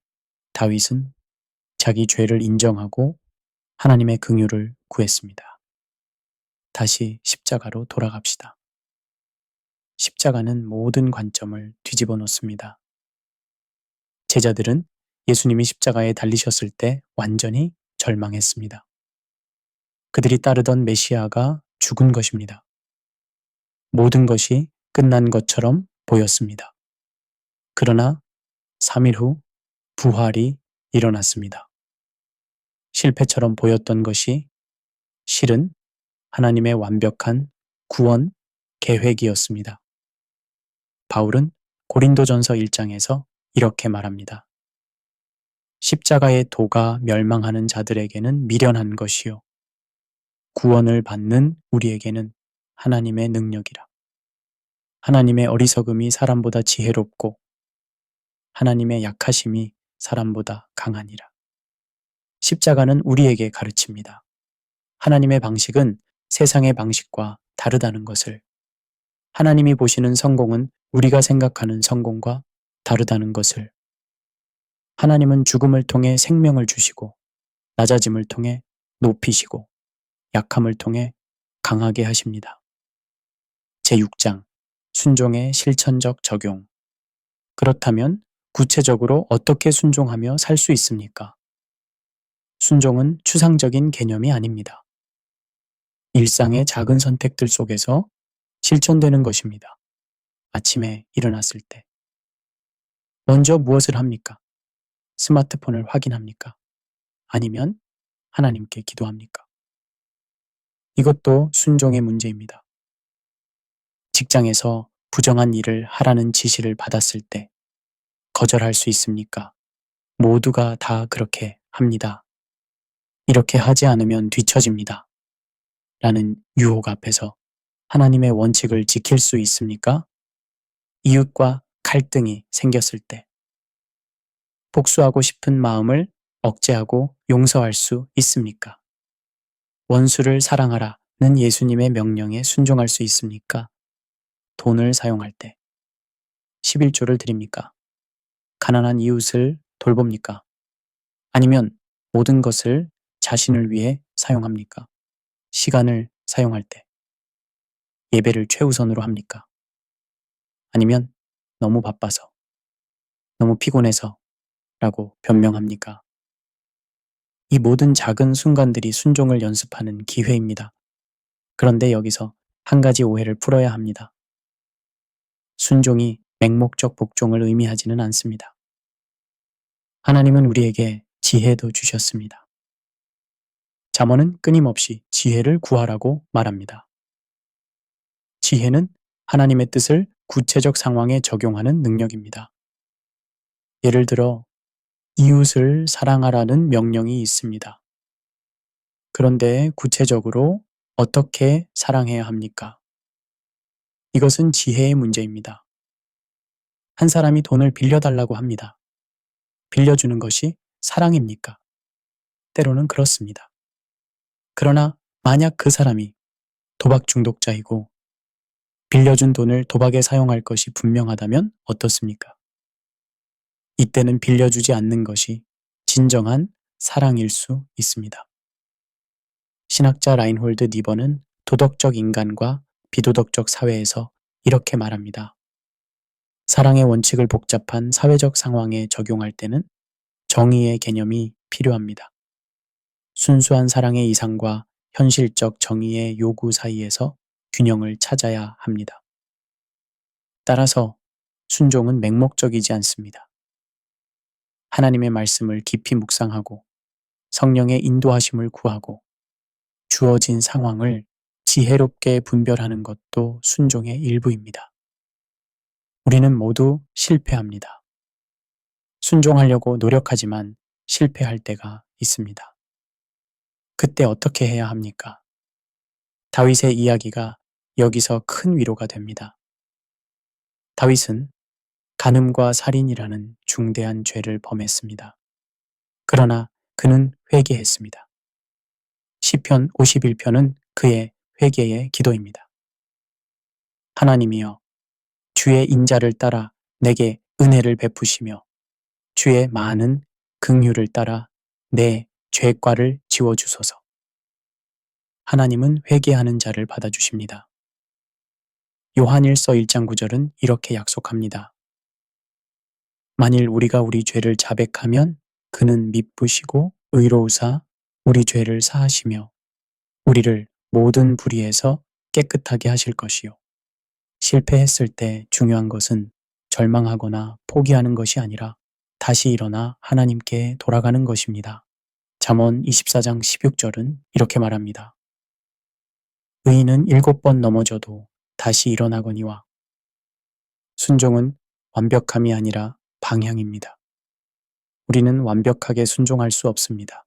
다윗은 자기 죄를 인정하고 하나님의 긍휼을 구했습니다. 다시 십자가로 돌아갑시다. 십자가는 모든 관점을 뒤집어 놓습니다. 제자들은 예수님이 십자가에 달리셨을 때 완전히 절망했습니다. 그들이 따르던 메시아가 죽은 것입니다. 모든 것이 끝난 것처럼 보였습니다. 그러나 3일 후 부활이 일어났습니다. 실패처럼 보였던 것이 실은 하나님의 완벽한 구원 계획이었습니다. 바울은 고린도전서 1장에서 이렇게 말합니다. 십자가의 도가 멸망하는 자들에게는 미련한 것이요 구원을 받는 우리에게는 하나님의 능력이라. 하나님의 어리석음이 사람보다 지혜롭고 하나님의 약하심이 사람보다 강하니라. 십자가는 우리에게 가르칩니다. 하나님의 방식은 세상의 방식과 다르다는 것을, 하나님이 보시는 성공은 우리가 생각하는 성공과 다르다는 것을, 하나님은 죽음을 통해 생명을 주시고 낮아짐을 통해 높이시고 약함을 통해 강하게 하십니다. 제6장 순종의 실천적 적용. 그렇다면 구체적으로 어떻게 순종하며 살 수 있습니까? 순종은 추상적인 개념이 아닙니다. 일상의 작은 선택들 속에서 실천되는 것입니다. 아침에 일어났을 때 먼저 무엇을 합니까? 스마트폰을 확인합니까? 아니면 하나님께 기도합니까? 이것도 순종의 문제입니다. 직장에서 부정한 일을 하라는 지시를 받았을 때 거절할 수 있습니까? 모두가 다 그렇게 합니다. 이렇게 하지 않으면 뒤처집니다. 라는 유혹 앞에서 하나님의 원칙을 지킬 수 있습니까? 이웃과 갈등이 생겼을 때 복수하고 싶은 마음을 억제하고 용서할 수 있습니까? 원수를 사랑하라는 예수님의 명령에 순종할 수 있습니까? 돈을 사용할 때 11조를 드립니까? 가난한 이웃을 돌봅니까? 아니면 모든 것을 자신을 위해 사용합니까? 시간을 사용할 때 예배를 최우선으로 합니까? 아니면 너무 바빠서, 너무 피곤해서 라고 변명합니까? 이 모든 작은 순간들이 순종을 연습하는 기회입니다. 그런데 여기서 한 가지 오해를 풀어야 합니다. 순종이 맹목적 복종을 의미하지는 않습니다. 하나님은 우리에게 지혜도 주셨습니다. 잠언은 끊임없이 지혜를 구하라고 말합니다. 지혜는 하나님의 뜻을 구체적 상황에 적용하는 능력입니다. 예를 들어 이웃을 사랑하라는 명령이 있습니다. 그런데 구체적으로 어떻게 사랑해야 합니까? 이것은 지혜의 문제입니다. 한 사람이 돈을 빌려달라고 합니다. 빌려주는 것이 사랑입니까? 때로는 그렇습니다. 그러나 만약 그 사람이 도박 중독자이고 빌려준 돈을 도박에 사용할 것이 분명하다면 어떻습니까? 이때는 빌려주지 않는 것이 진정한 사랑일 수 있습니다. 신학자 라인홀드 니버는 도덕적 인간과 비도덕적 사회에서 이렇게 말합니다. 사랑의 원칙을 복잡한 사회적 상황에 적용할 때는 정의의 개념이 필요합니다. 순수한 사랑의 이상과 현실적 정의의 요구 사이에서 균형을 찾아야 합니다. 따라서 순종은 맹목적이지 않습니다. 하나님의 말씀을 깊이 묵상하고 성령의 인도하심을 구하고 주어진 상황을 지혜롭게 분별하는 것도 순종의 일부입니다. 우리는 모두 실패합니다. 순종하려고 노력하지만 실패할 때가 있습니다. 그때 어떻게 해야 합니까? 다윗의 이야기가 여기서 큰 위로가 됩니다. 다윗은 간음과 살인이라는 중대한 죄를 범했습니다. 그러나 그는 회개했습니다. 시편 51편은 그의 회개의 기도입니다. 하나님이여, 주의 인자를 따라 내게 은혜를 베푸시며 주의 많은 긍휼을 따라 내 죄과를 지워주소서. 하나님은 회개하는 자를 받아주십니다. 요한일서 1장 9절은 이렇게 약속합니다. 만일 우리가 우리 죄를 자백하면 그는 미쁘시고 의로우사 우리 죄를 사하시며 우리를 모든 불의에서 깨끗하게 하실 것이요. 실패했을 때 중요한 것은 절망하거나 포기하는 것이 아니라 다시 일어나 하나님께 돌아가는 것입니다. 잠언 24장 16절은 이렇게 말합니다. 의인은 7번 넘어져도 다시 일어나거니와 순종은 완벽함이 아니라 방향입니다. 우리는 완벽하게 순종할 수 없습니다.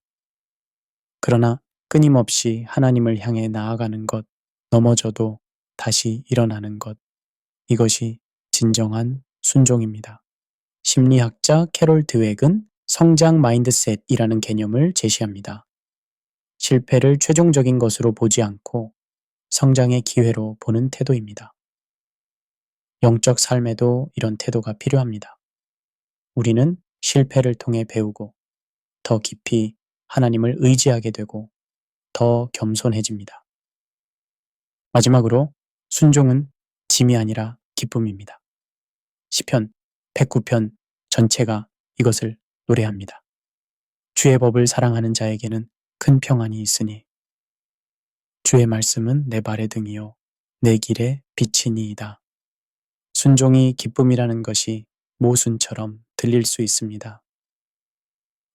그러나 끊임없이 하나님을 향해 나아가는 것, 넘어져도 다시 일어나는 것, 이것이 진정한 순종입니다. 심리학자 캐롤 드웩은 성장 마인드셋이라는 개념을 제시합니다. 실패를 최종적인 것으로 보지 않고 성장의 기회로 보는 태도입니다. 영적 삶에도 이런 태도가 필요합니다. 우리는 실패를 통해 배우고 더 깊이 하나님을 의지하게 되고 더 겸손해집니다. 마지막으로 순종은 짐이 아니라 기쁨입니다. 시편 109편 전체가 이것을 노래합니다. 주의 법을 사랑하는 자에게는 큰 평안이 있으니 주의 말씀은 내 발의 등이요 내 길의 빛이니이다. 순종이 기쁨이라는 것이 모순처럼 들릴 수 있습니다.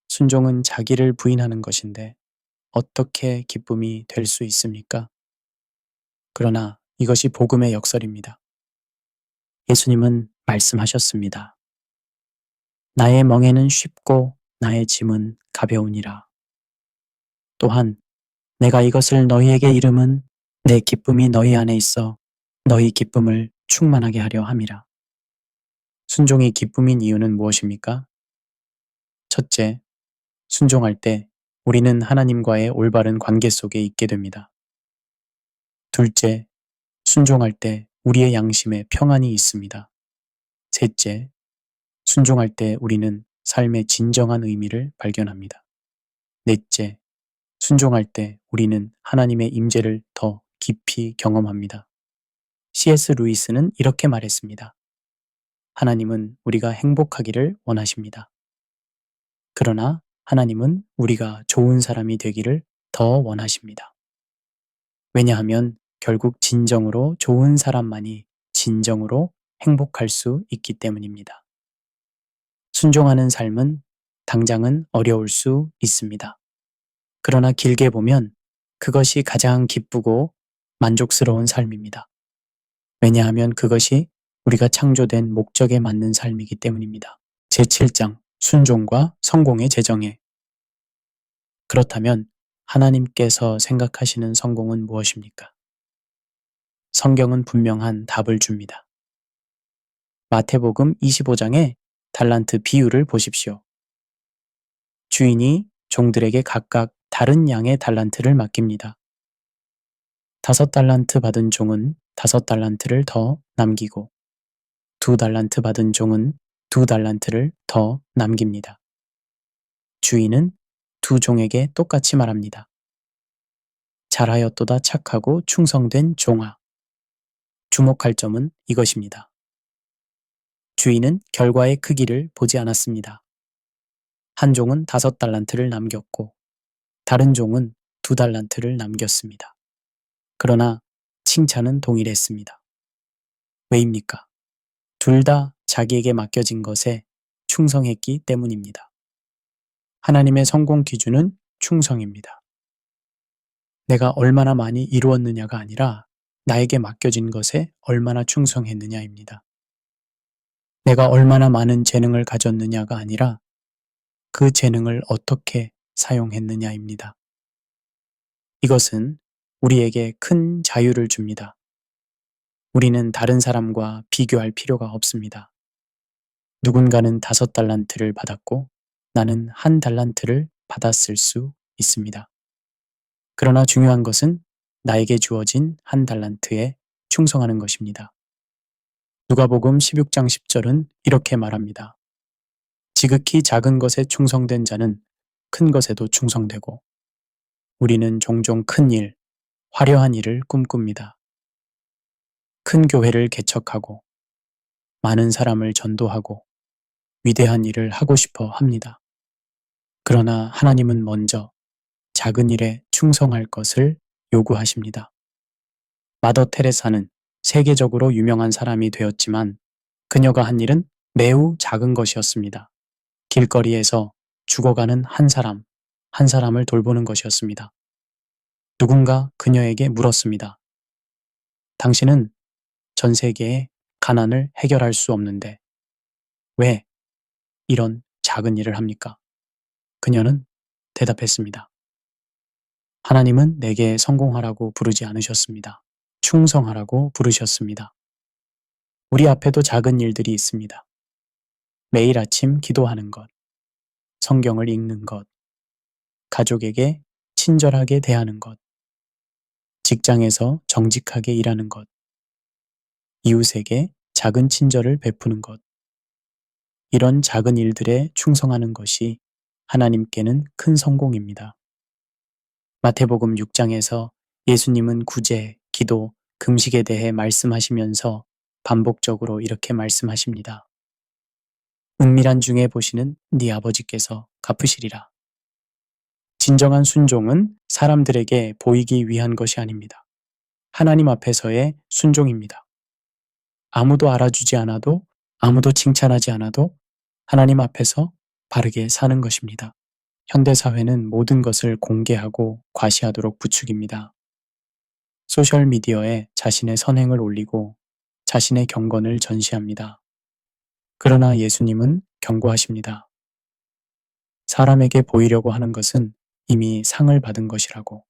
순종은 자기를 부인하는 것인데 어떻게 기쁨이 될 수 있습니까? 그러나 이것이 복음의 역설입니다. 예수님은 말씀하셨습니다. 나의 멍에는 쉽고 나의 짐은 가벼우니라. 또한 내가 이것을 너희에게 이름은 내 기쁨이 너희 안에 있어 너희 기쁨을 충만하게 하려 함이라. 순종이 기쁨인 이유는 무엇입니까? 첫째, 순종할 때 우리는 하나님과의 올바른 관계 속에 있게 됩니다. 둘째, 순종할 때 우리의 양심에 평안이 있습니다. 셋째, 순종할 때 우리는 삶의 진정한 의미를 발견합니다. 넷째, 순종할 때 우리는 하나님의 임재를 더 깊이 경험합니다. C.S. 루이스는 이렇게 말했습니다. 하나님은 우리가 행복하기를 원하십니다. 그러나 하나님은 우리가 좋은 사람이 되기를 더 원하십니다. 왜냐하면 결국 진정으로 좋은 사람만이 진정으로 행복할 수 있기 때문입니다. 순종하는 삶은 당장은 어려울 수 있습니다. 그러나 길게 보면 그것이 가장 기쁘고 만족스러운 삶입니다. 왜냐하면 그것이 우리가 창조된 목적에 맞는 삶이기 때문입니다. 제7장 순종과 성공의 재정에. 그렇다면 하나님께서 생각하시는 성공은 무엇입니까? 성경은 분명한 답을 줍니다. 마태복음 25장의 달란트 비유를 보십시오. 주인이 종들에게 각각 다른 양의 달란트를 맡깁니다. 5달란트 받은 종은 5달란트를 더 남기고 2달란트 받은 종은 2달란트를 더 남깁니다. 주인은 두 종에게 똑같이 말합니다. 잘하였도다 착하고 충성된 종아. 주목할 점은 이것입니다. 주인은 결과의 크기를 보지 않았습니다. 한 종은 5달란트를 남겼고 다른 종은 2달란트를 남겼습니다. 그러나 칭찬은 동일했습니다. 왜입니까? 둘 다 자기에게 맡겨진 것에 충성했기 때문입니다. 하나님의 성공 기준은 충성입니다. 내가 얼마나 많이 이루었느냐가 아니라 나에게 맡겨진 것에 얼마나 충성했느냐입니다. 내가 얼마나 많은 재능을 가졌느냐가 아니라 그 재능을 어떻게 사용했느냐입니다. 이것은 우리에게 큰 자유를 줍니다. 우리는 다른 사람과 비교할 필요가 없습니다. 누군가는 5달란트를 받았고 나는 1달란트를 받았을 수 있습니다. 그러나 중요한 것은 나에게 주어진 1달란트에 충성하는 것입니다. 누가복음 16장 10절은 이렇게 말합니다. 지극히 작은 것에 충성된 자는 큰 것에도 충성되고 우리는 종종 큰 일, 화려한 일을 꿈꿉니다. 큰 교회를 개척하고 많은 사람을 전도하고 위대한 일을 하고 싶어 합니다. 그러나 하나님은 먼저 작은 일에 충성할 것을 요구하십니다. 마더 테레사는 세계적으로 유명한 사람이 되었지만 그녀가 한 일은 매우 작은 것이었습니다. 길거리에서 죽어가는 한 사람, 한 사람을 돌보는 것이었습니다. 누군가 그녀에게 물었습니다. 당신은 전 세계의 가난을 해결할 수 없는데 왜 이런 작은 일을 합니까? 그녀는 대답했습니다. 하나님은 내게 성공하라고 부르지 않으셨습니다. 충성하라고 부르셨습니다. 우리 앞에도 작은 일들이 있습니다. 매일 아침 기도하는 것, 성경을 읽는 것, 가족에게 친절하게 대하는 것, 직장에서 정직하게 일하는 것, 이웃에게 작은 친절을 베푸는 것, 이런 작은 일들에 충성하는 것이 하나님께는 큰 성공입니다. 마태복음 6장에서 예수님은 구제, 기도, 금식에 대해 말씀하시면서 반복적으로 이렇게 말씀하십니다. 은밀한 중에 보시는 네 아버지께서 갚으시리라. 진정한 순종은 사람들에게 보이기 위한 것이 아닙니다. 하나님 앞에서의 순종입니다. 아무도 알아주지 않아도, 아무도 칭찬하지 않아도 하나님 앞에서 바르게 사는 것입니다. 현대사회는 모든 것을 공개하고 과시하도록 부추깁니다. 소셜미디어에 자신의 선행을 올리고 자신의 경건을 전시합니다. 그러나 예수님은 경고하십니다. 사람에게 보이려고 하는 것은 이미 상을 받은 것이라고.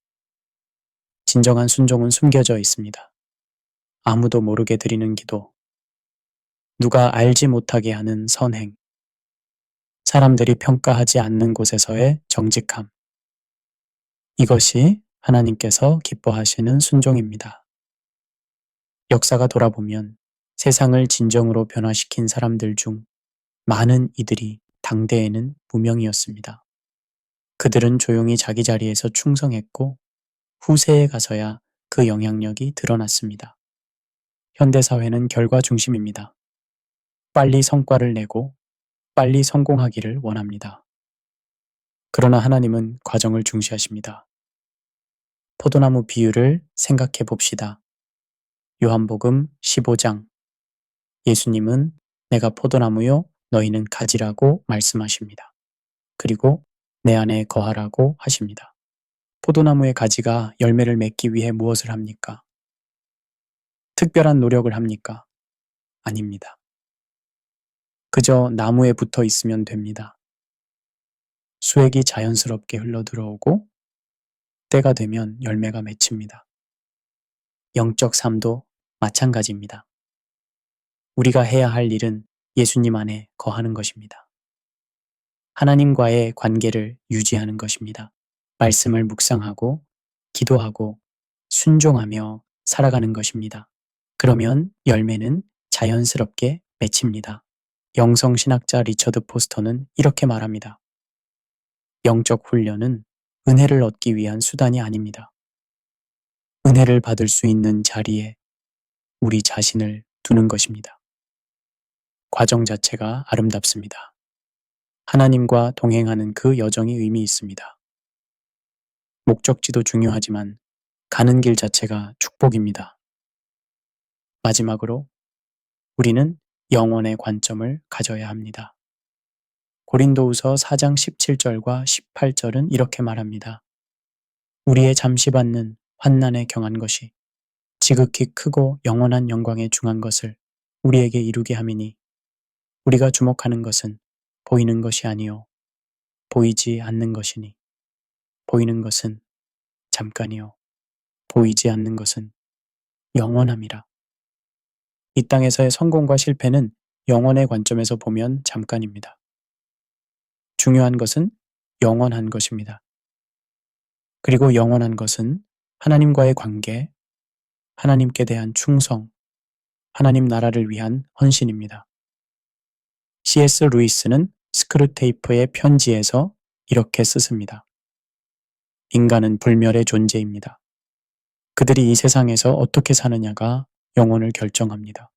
진정한 순종은 숨겨져 있습니다. 아무도 모르게 드리는 기도, 누가 알지 못하게 하는 선행, 사람들이 평가하지 않는 곳에서의 정직함. 이것이 하나님께서 기뻐하시는 순종입니다. 역사가 돌아보면 세상을 진정으로 변화시킨 사람들 중 많은 이들이 당대에는 무명이었습니다. 그들은 조용히 자기 자리에서 충성했고 후세에 가서야 그 영향력이 드러났습니다. 현대사회는 결과 중심입니다. 빨리 성과를 내고 빨리 성공하기를 원합니다. 그러나 하나님은 과정을 중시하십니다. 포도나무 비유를 생각해 봅시다. 요한복음 15장. 예수님은 내가 포도나무요, 너희는 가지라고 말씀하십니다. 그리고 내 안에 거하라고 하십니다. 포도나무의 가지가 열매를 맺기 위해 무엇을 합니까? 특별한 노력을 합니까? 아닙니다. 그저 나무에 붙어 있으면 됩니다. 수액이 자연스럽게 흘러들어오고 때가 되면 열매가 맺힙니다. 영적 삶도 마찬가지입니다. 우리가 해야 할 일은 예수님 안에 거하는 것입니다. 하나님과의 관계를 유지하는 것입니다. 말씀을 묵상하고 기도하고 순종하며 살아가는 것입니다. 그러면 열매는 자연스럽게 맺힙니다. 영성신학자 리처드 포스터는 이렇게 말합니다. 영적 훈련은 은혜를 얻기 위한 수단이 아닙니다. 은혜를 받을 수 있는 자리에 우리 자신을 두는 것입니다. 과정 자체가 아름답습니다. 하나님과 동행하는 그 여정이 의미 있습니다. 목적지도 중요하지만 가는 길 자체가 축복입니다. 마지막으로 우리는 영혼의 관점을 가져야 합니다. 고린도후서 4장 17절과 18절은 이렇게 말합니다. 우리의 잠시 받는 환난에 경한 것이 지극히 크고 영원한 영광에 중한 것을 우리에게 이루게 함이니 우리가 주목하는 것은 보이는 것이 아니요 보이지 않는 것이니 보이는 것은 잠깐이요 보이지 않는 것은 영원함이라. 이 땅에서의 성공과 실패는 영혼의 관점에서 보면 잠깐입니다. 중요한 것은 영원한 것입니다. 그리고 영원한 것은 하나님과의 관계, 하나님께 대한 충성, 하나님 나라를 위한 헌신입니다. C.S. 루이스는 스크루테이프의 편지에서 이렇게 쓰습니다. 인간은 불멸의 존재입니다. 그들이 이 세상에서 어떻게 사느냐가 영혼을 결정합니다.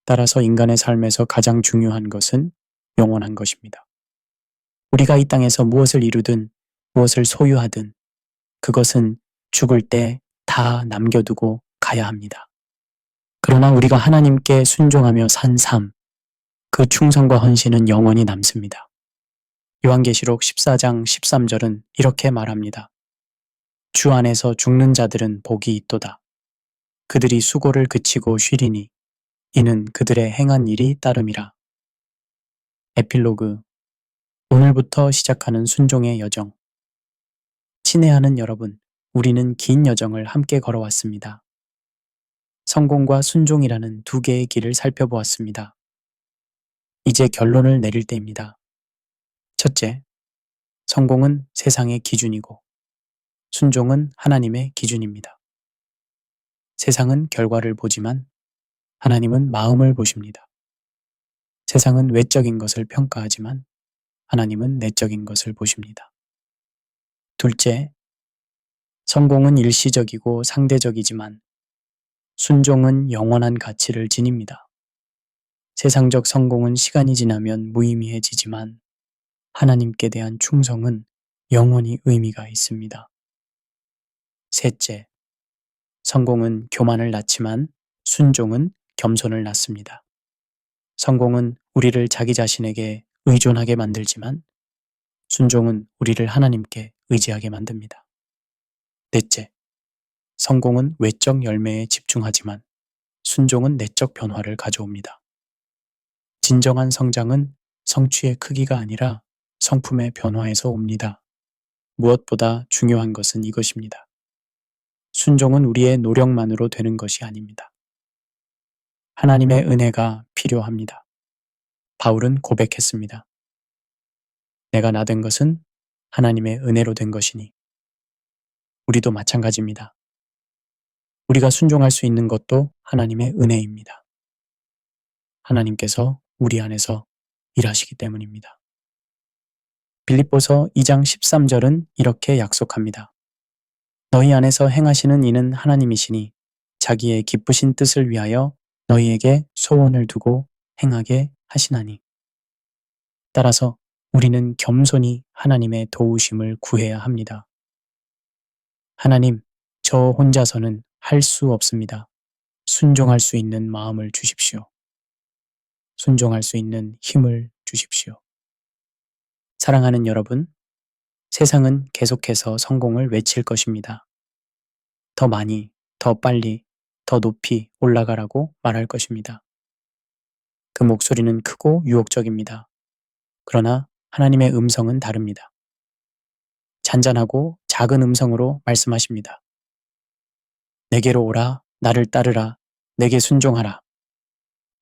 따라서 인간의 삶에서 가장 중요한 것은 영원한 것입니다. 우리가 이 땅에서 무엇을 이루든 무엇을 소유하든 그것은 죽을 때 다 남겨두고 가야 합니다. 그러나 우리가 하나님께 순종하며 산 삶, 그 충성과 헌신은 영원히 남습니다. 요한계시록 14장 13절은 이렇게 말합니다. 주 안에서 죽는 자들은 복이 있도다. 그들이 수고를 그치고 쉬리니 이는 그들의 행한 일이 따름이라. 에필로그. 오늘부터 시작하는 순종의 여정. 친애하는 여러분, 우리는 긴 여정을 함께 걸어왔습니다. 성공과 순종이라는 두 개의 길을 살펴보았습니다. 이제 결론을 내릴 때입니다. 첫째, 성공은 세상의 기준이고 순종은 하나님의 기준입니다. 세상은 결과를 보지만 하나님은 마음을 보십니다. 세상은 외적인 것을 평가하지만 하나님은 내적인 것을 보십니다. 둘째, 성공은 일시적이고 상대적이지만 순종은 영원한 가치를 지닙니다. 세상적 성공은 시간이 지나면 무의미해지지만 하나님께 대한 충성은 영원히 의미가 있습니다. 셋째, 성공은 교만을 낳지만 순종은 겸손을 낳습니다. 성공은 우리를 자기 자신에게 의존하게 만들지만 순종은 우리를 하나님께 의지하게 만듭니다. 넷째, 성공은 외적 열매에 집중하지만 순종은 내적 변화를 가져옵니다. 진정한 성장은 성취의 크기가 아니라 성품의 변화에서 옵니다. 무엇보다 중요한 것은 이것입니다. 순종은 우리의 노력만으로 되는 것이 아닙니다. 하나님의 은혜가 필요합니다. 바울은 고백했습니다. 내가 나된 것은 하나님의 은혜로 된 것이니. 우리도 마찬가지입니다. 우리가 순종할 수 있는 것도 하나님의 은혜입니다. 하나님께서 우리 안에서 일하시기 때문입니다. 빌립보서 2장 13절은 이렇게 약속합니다. 너희 안에서 행하시는 이는 하나님이시니 자기의 기쁘신 뜻을 위하여 너희에게 소원을 두고 행하게 하시나니. 따라서 우리는 겸손히 하나님의 도우심을 구해야 합니다. 하나님, 저 혼자서는 할 수 없습니다. 순종할 수 있는 마음을 주십시오. 순종할 수 있는 힘을 주십시오. 사랑하는 여러분, 세상은 계속해서 성공을 외칠 것입니다. 더 많이, 더 빨리, 더 높이 올라가라고 말할 것입니다. 그 목소리는 크고 유혹적입니다. 그러나 하나님의 음성은 다릅니다. 잔잔하고 작은 음성으로 말씀하십니다. 내게로 오라, 나를 따르라, 내게 순종하라.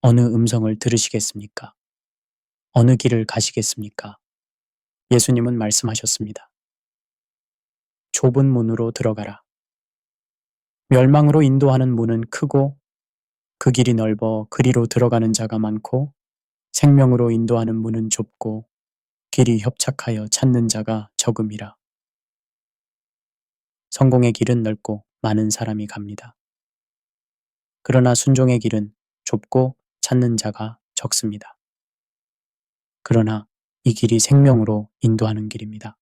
어느 음성을 들으시겠습니까? 어느 길을 가시겠습니까? 예수님은 말씀하셨습니다. 좁은 문으로 들어가라. 멸망으로 인도하는 문은 크고 그 길이 넓어 그리로 들어가는 자가 많고 생명으로 인도하는 문은 좁고 길이 협착하여 찾는 자가 적음이라. 성공의 길은 넓고 많은 사람이 갑니다. 그러나 순종의 길은 좁고 찾는 자가 적습니다. 그러나 이 길이 생명으로 인도하는 길입니다.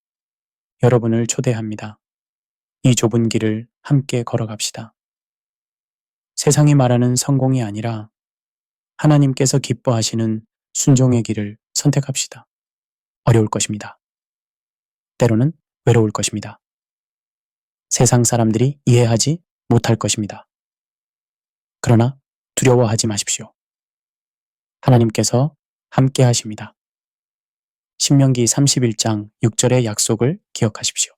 여러분을 초대합니다. 이 좁은 길을 함께 걸어갑시다. 세상이 말하는 성공이 아니라 하나님께서 기뻐하시는 순종의 길을 선택합시다. 어려울 것입니다. 때로는 외로울 것입니다. 세상 사람들이 이해하지 못할 것입니다. 그러나 두려워하지 마십시오. 하나님께서 함께 하십니다. 신명기 31장 6절의 약속을 기억하십시오.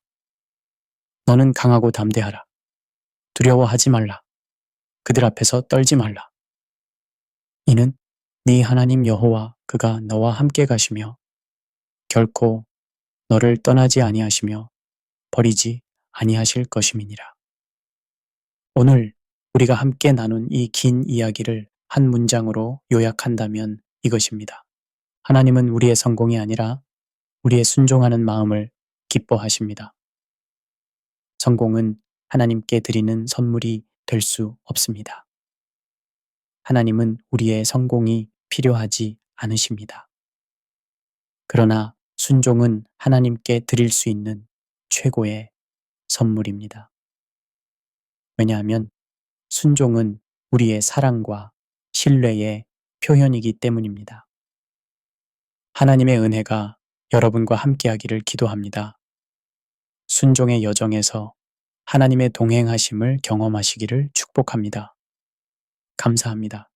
너는 강하고 담대하라. 두려워하지 말라. 그들 앞에서 떨지 말라. 이는 네 하나님 여호와 그가 너와 함께 가시며 결코 너를 떠나지 아니하시며 버리지 아니하실 것임이니라. 오늘 우리가 함께 나눈 이 긴 이야기를 한 문장으로 요약한다면 이것입니다. 하나님은 우리의 성공이 아니라 우리의 순종하는 마음을 기뻐하십니다. 성공은 하나님께 드리는 선물이 될 수 없습니다. 하나님은 우리의 성공이 필요하지 않으십니다. 그러나 순종은 하나님께 드릴 수 있는 최고의 선물입니다. 왜냐하면 순종은 우리의 사랑과 신뢰의 표현이기 때문입니다. 하나님의 은혜가 여러분과 함께하기를 기도합니다. 순종의 여정에서 하나님의 동행하심을 경험하시기를 축복합니다. 감사합니다.